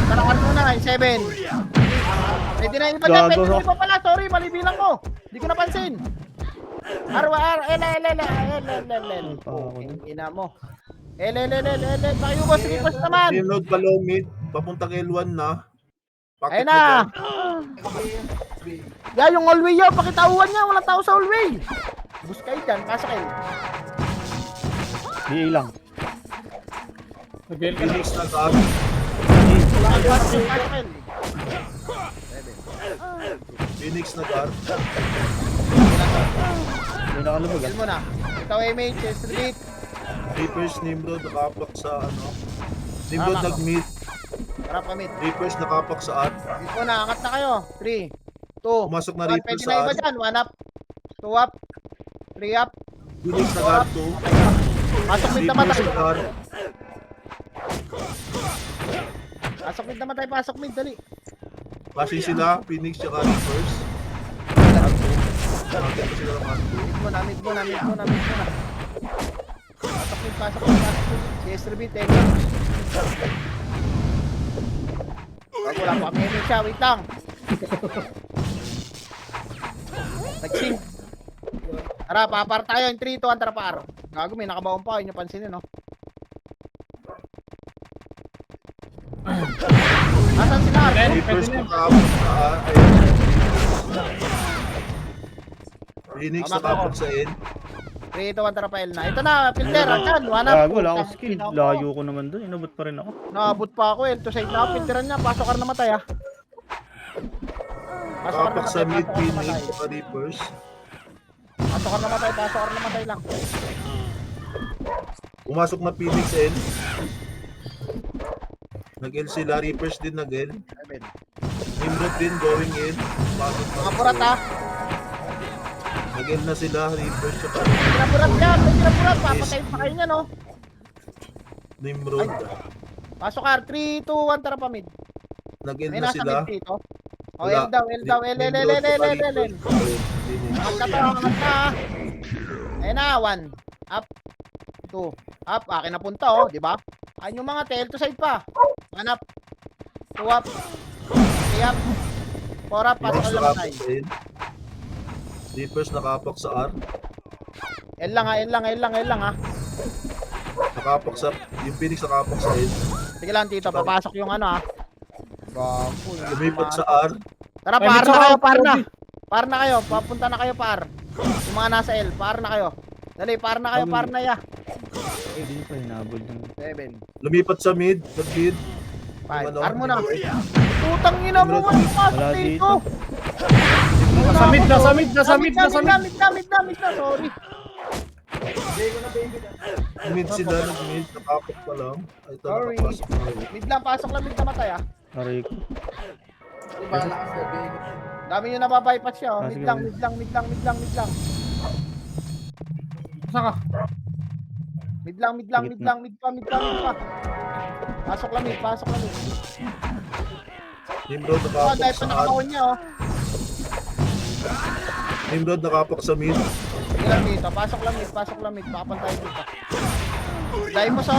Tara R muna. 7. Pwede na iba dyan. Pwede na iba pala. Sorry, mali bilang ko. Hindi ko napansin. R, L. Ina mo. L. Pakiubos, reverse naman. Nimrod pa low mid. Papuntang L1 na. Ayun na. Yeah, yung hallway yun. Pakitauhan niya. Walang tao sa hallway. Bus kayo dyan. Pasok kayo. DA lang. Bail ka na. Phoenix, nag-R. Pasok kayo. Phoenix, nag-R. Hindi nakalubog Kill ah. mo na. Ito MH, street. Reapers, Nimrod, nakapak sa ano. Nimrod, Tama ko. nag-mid. Tara pa mid. Reapers, nakapak sa R. Mid mo na. Angat na kayo. 3, 2. Pumasok na 1. Reapers Pwede na iba sa R. dyan. 1 up. 2 up. 3 up. Phoenix, nag-R 2. Pasok mid na Reapers, matay. nag-R. Pasok mid na matay. Pasok mid. Dali. Kasi sila, Phoenix, tsaka Reapers. Nakakita sila ng R2. Mid mo na. Pasok mid. CS repeat. Wag wala pa kami siya. Wait lang. Nag-sync. Tara, papar tayo. In 3, 2, 1, tara par. Gago, may nakabaon pa. Yun yung pansinin, no? Nasaan sila? Reapers, nakapak sa R. Ayun. Phoenix, nakapak sa N. 3, 2, 1, tara pa na. Ito na, filter. Ayan, 1 up. Gago, wala akong skill. Layo ko naman doon. Inabot pa rin ako. Naabot pa ako. L to side na. Filteran niya. Pasok ka na matay, ha? Pasok ka na Nakapak sa matay. mid, Pasok ka na Phoenix, matay. tsaka Reapers. Pasok ka na matay lang. Pumasok na Phoenix N. Nag-L sila, Reapers din nag-L. 7. Nimrod din going in. Pumasok na Mga purat, ha? Nag-L na sila, Reapers tsaka Pinapurat yan. May pinapurat. Papatayin pa kayo niya, no? Nimrod. Pasok R, 3, 2, 1, tara pa mid. Nag-end May na nasa sila. mid dito. O, Wala. L daw, L daw, L, L, L, L, L, L, L, L. Angat na to, angat na. Ayan na, 1. Up. 2. Up, akin na punta oh, di ba? Ayun yung mga tail to side pa. 1 up. 2 up. 3 up. 4 up, pasok Phoenix lang nakapak tayo. sa N. Reapers nakapak sa R. L lang ha, L lang, L lang, L lang ha. Nakapak sa... Yung Phoenix nakapak sa N. Sige lang tito, papasok yung ano ha. Gago. Lumipat sa R. Tara, Ay, par medyo na kayo, ako, par na. Kobe. Par na kayo, papunta na kayo par. Yung mga nasa L, par na kayo. Dali, par na kayo, par na ya. Hindi pa hinabol ng 7, Lumipat sa mid. Nag-mid. 5. Ano? Par mo na. Putang ina mo, Wala ano pasok Wala dito? Nasa mid, nasa mid, nasa mid, nasa mid. Mid na, sorry. Mid sila. Nag-mid. Nakapak pa lang. Ay, ito Sorry. nakapasok na rin. Mid lang, pasok lang, mid na matay ah. aray ko. Dami nyo nababypass siya oh. Ah, Mid sige, lang, sige. mid lang, mid lang, mid lang, mid lang. Saka. Mid lang, mid lang, Sige, mid lang, mid pa, mid pa, mid pa. Pasok lang mid, pasok lang mid. Nimrod Oh, nakapak dahil pa sa R. nakakawin niya oh. Nimrod nakapak sa mid. Sige lang dito, pasok lang mid, makapantay dito. Dahil mo so.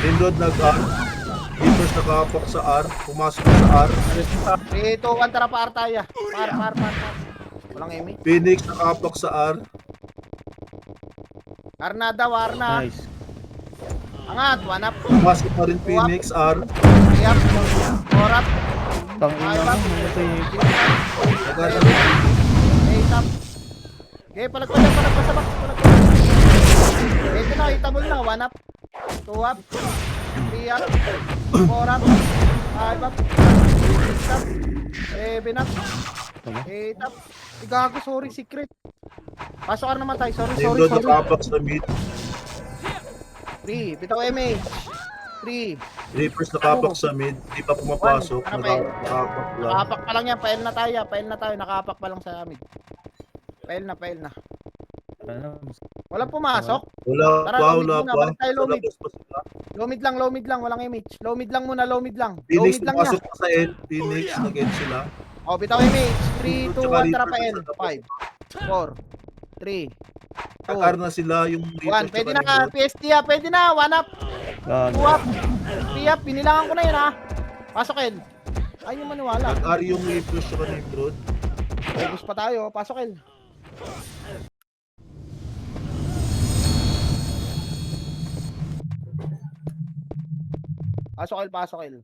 Nimrod nag-R. Reapers nakapak sa R. Pumasok sa R. 3, 2, 1, tara pa tayo. Par. Walang emi. Phoenix nakapak sa R. Arna daw, Arna. Nice. Angat, 1 up. Pumasok pa rin Phoenix R. 3 up. 4 up. Tangina mo, namatay. Nag-R 8 up. Okay, palag sa box. Pwede na, itabol na. 1 up. 2 up. 3 up. 4 up. 5 up. 6 up. 7 up. 8 up. Igago, sorry, secret. Pasok ka naman tayo. Sorry. Nimrod nakapak sa mid. 3. Bitaw MH. 3. Reapers nakapak sa mid. Di pa pumapasok. Ano, Nakapak lang. Nakapak pa lang yan. Pail na tayo. Nakapak pa lang sa amin. Pail na. Ano? Walang pumasok. Wala Tara, pa, low mid wala muna, pa. balik tayo low Sa mid. labas pa sila. Low mid lang. Walang image. Low mid lang muna. Low Phoenix mid lang niya. pumasok pa sa N. Phoenix nag-end sila. O, bitaw image. 3, 2, Tsaka 1, tara pa Reaper L. sa 5, 4, 3, Nag-R na sila yung 1. Reapers Pwede tsaka na ka. Nimrod. PSD ha. Pwede na. 1 up. 2 Gago. up. 3 up. Pinilangan ko na yun ha. Pasok L. Ay, yung maniwala. Nag-R yung Reapers tsaka Nimrod. Focus pa tayo. Pasok L. Pasok L.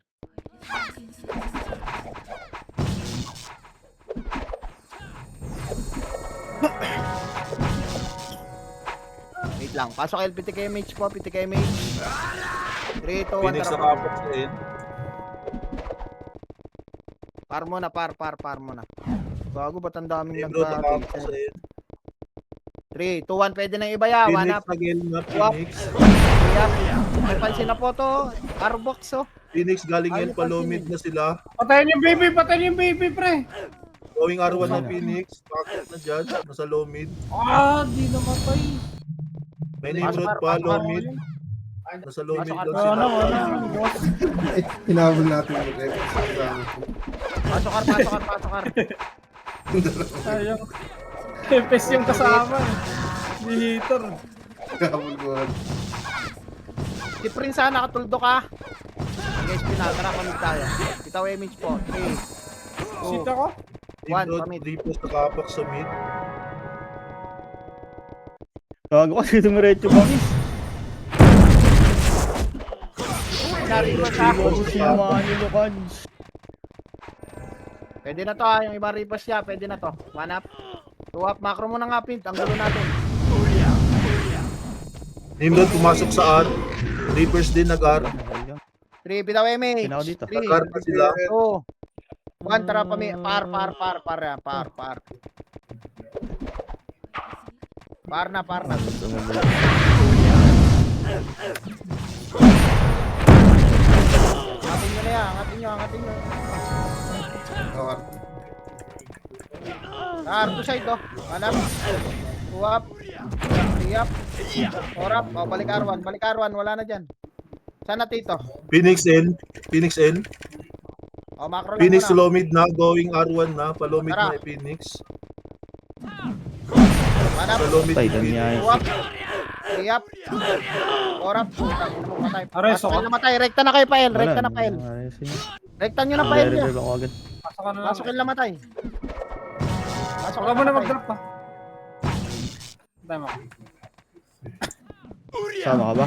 Wait lang. Pasok L. PTK MH po. PTK MH. 3, 2, 1, Phoenix tara pa. nakapak sa N. Par mo na. Bago ba't ang daming Nimrod nakapak sa nagka-base? N. 3, 2, 1. Pwede na iba ya. 1 Phoenix up. nag-end na Up. Phoenix. 3 up. May pansin na po to. Arbox oh. Phoenix galing Ayaw yan pa low mid na sila. Patayin yung baby, pre. Going R1 ng Phoenix. Bakit na dyan? Nasa low mid. Ah, di namatay. May Nimrod pa low mid. Nasa low mid daw sila. Wala. Hinabol natin yung records sa kasama. Pasok kar. Sayang. Tempes yung kasama. Ni Hitter. Hinabol ko. Si Prince ha, nakatuldo ka. Guys, pinatara kami tayo. Bitaw image po. 3, Sita ko? Nimrod, pamid. Reapers nakapak sa mid. Gago kasi dumiretso bangis. Nariwas ha. Gago sinamahan ni Lucans. Pwede na to ha, yung ibang repass niya. Pwede na to. 1 up. 2 up. Macro muna nga pint. Ang gulo natin. Nimrod pumasok sa R. Reapers din nag-R. 3, bitaw image. Pinako dito. 3, Nag-R na sila. 2, 1, tara pa mi. Par. Par na. Angatin nyo. Tawar. To side oh. 1 up. 2 up. 3 up. 4 up. Oh, balik R1. Wala na dyan. Saan na Tito? Phoenix N. Phoenix N. O, macro lang Phoenix muna. low mid na. Going R1 na. Palomid Tara. na Phoenix. Manap. Palomid Patay na ka niya. Phoenix. Uwap. Iyap. Orap. Matay. Ares, Pasok ako. kayo na matay. Rekta na kayo, Pael. Rekta na, Pael. Rekta nyo na, Pael. niya. Revive ako agad. Pasok ka na lang. Pasukin lang matay. Pasok Huwag ka mo na matay. mag-drop pa. Tama. Sama ka ba?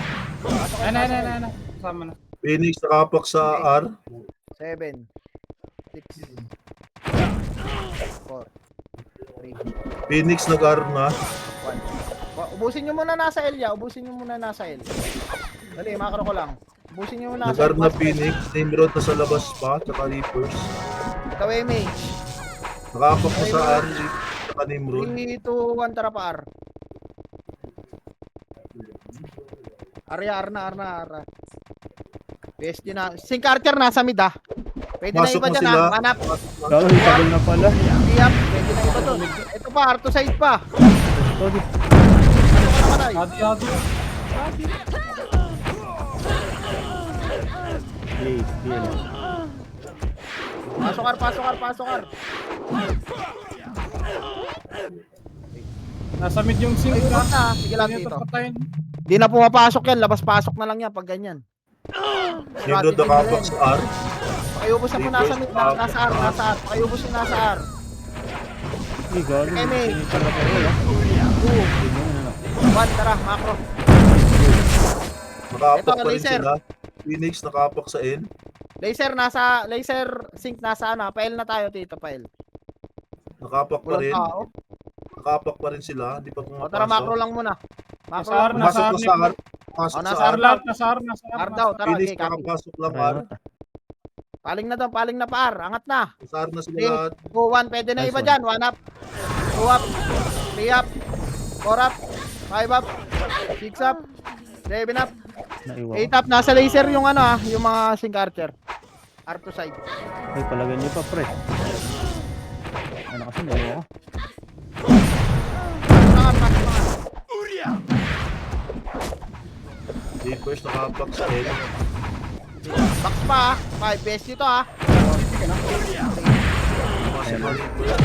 Ayun. Kasama na. Phoenix nakapak sa R. 7, 6, 4, 3, Phoenix nag-R na. 1. Ubusin nyo muna nasa L, ya. Ubusin nyo muna nasa L. Dali, macro ko lang. Ubusin nyo muna nasa Nag-R na L. Phoenix. Nimrod na sa labas pa. Tsaka Reapers. Ikaw, MH. Nakapak na sa R. Tsaka Nimrod. 3, 2, 1, tara pa R. R na. PSG na. Sync Archer nasa mid ah. Pwede na Pasok iba na dyan sila. ah. Manap. Gago, itagal na pala. Iyap. Pwede na iba doon. Ito pa, R to side pa. Sorry. Ano ka naman ay? Hadi. Please, kill. Pasok R. Nasa mid yung sync Ayun ka. na. Sige lang Dito dito. patayin. Di na pumapasok yan. Labas-pasok na lang yan pag ganyan. Nimrod nakapak sa R. Pakiubos na po nasa mid. Nasa R. Pakiubos na nasa R. Ay, gago. MH. Sinipal na pala. 2, 1, tara. Macro. Nakapak Ito, pa rin laser. sila. Phoenix nakapak sa N. Laser sync nasa ano. Pael na tayo dito, Pael. Nakapak pa Walang rin. tao. Nakapak pa rin sila. Hindi pa O tara, macro pumapasok. lang muna. Macro Nasa lang R, muna. Pasok na sa R. Pasok Oh, sa nasa R. R lahat, nasa R. R daw, tara. Phoenix Okay, copy. nakapasok lang R. Paling na doon, paling na pa R. Angat na. Sa R na sila Okay. lahat. 2, 1, pwede na Nice iba one. dyan. 1 up. 2 up. 3 up. 4 up. 5 up. 6 up. 7 up. Naiwan 8 ko. up. Nasa laser yung ano ah. Yung mga sync archer. R to side. Ay, palagan niyo pa, pre. Ano kasi, naiwan ko. Pasok na. Reapers nakapak sa N. Box pa ah. 5 best dito ah. Pasok na Reapers.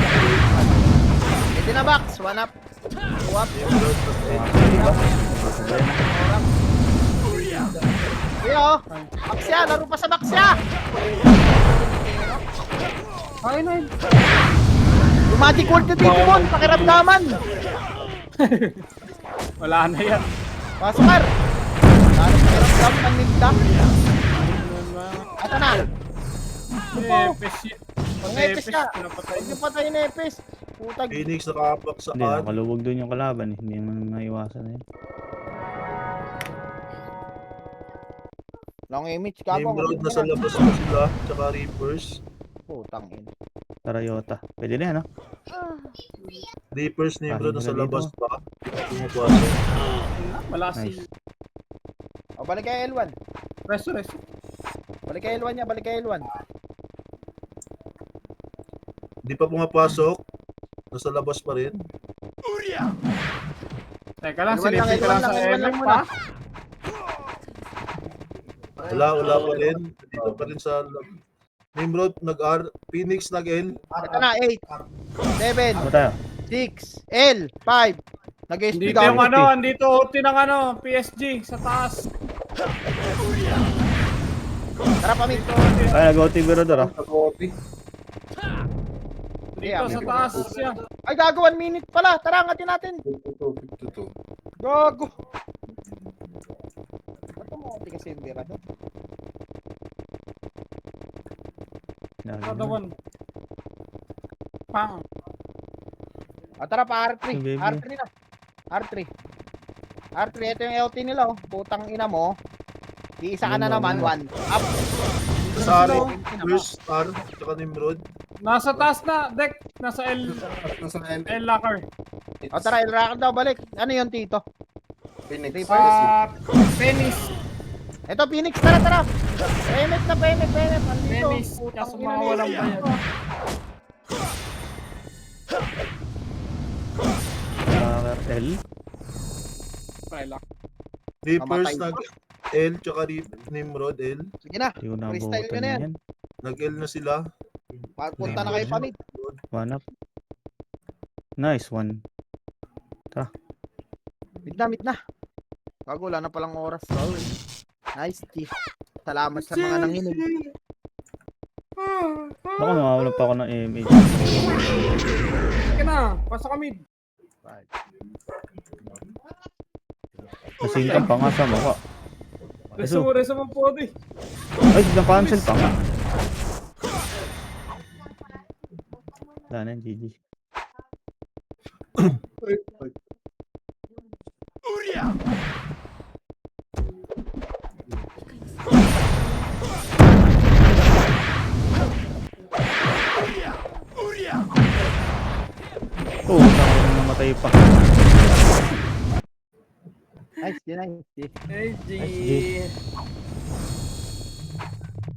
Pwede na box. 1 up. 2 up. Nimrod na sa N. 3 up. 4 up. Kuya oh. Box ya. Laro pa sa box ya. Ayun. Yung magic word na dito mo. Pakiramdaman. Wala na yan. Pasok R. Lalo pakiramdaman. Paninda. Ata na. Epes. Epes ka. Pinapatay. Huwag yung patay na Epes. Putag. Phoenix nakapak sa Hindi, R. nakaluwag doon yung kalaban eh. Hindi naman maiwasan na yun. Long image ka po. Nimrod na sa labas na sila. Tsaka Reapers. Putang in. Tarayota. Pwede na yan, ah. Reapers Nimrod na sa Dito. labas pa. Pumapasok. Wala Nice. si... O balik kay L1. Resto. Balik kay L1 niya. Balik kay L1. Hindi pa pumapasok. Nasa labas pa rin. Teka lang, Iwan lang, silipin ka lang sa iwan lang MF muna. pa. Wala pa rin. Dito pa rin sa Nimrod nag-R. Phoenix nag-L. Ito na. 8. 7. Ano tayo? 6. L. 5. Nag-SP Dito ka. yung ano, andito OT ng ano, PSG sa taas. Tara pamit. Ay, nag-OT Berador, ah. Dito sa taas siya. Ay gago 1 minute pala. Tara angatin natin. 52. Gago. Ba't mo kasi yung Berador? Another one. Pang. O tara pa R3. Baby. R3 na. R3. R3. Ito yung LT nila oh. Putang ina mo. Iisa ka na naman. 1. Up. Sa Sino? First R. Tsaka Nimrod. Nasa taas na, deck. Nasa L locker. O tara, il-rocket daw balik. Ano yun, Tito? Phoenix. Penis. Ito, Phoenix, tara. Pemet na, pemet. Andito. Penis. Putang Kaso ina mga nila. walang bayad. L. Relax. Reapers Namatay. L tsaka Nimrod, L. Sige na. Hindi ko Freestyle nabutan nyo na yan. yan. Nag-L na sila. Punta na kayo pamid. One up. Nice one. Mid na. Bago, wala na palang oras. Sorry. Nice, T. Salamat sa mga nanginig. Baka mawawala pa ako ng image. Sige na, pasok ka mid. Nasingkap pa nga sa mukha. Reso mo po di. Ay, na-cancel pa nga. Wala na, GG. Oh, saan namatay pa. Nice, nice. Hey, G.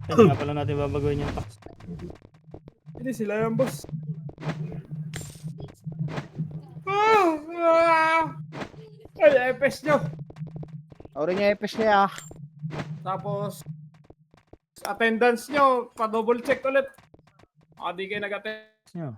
Kaya nga pala natin babaguhin yung packs. Hindi sila yan, boss. Ay, FS nyo. Aurin yung EPS niya. Tapos, attendance nyo, pa-double check ulit. Baka di kayo nag-attend. Nyo.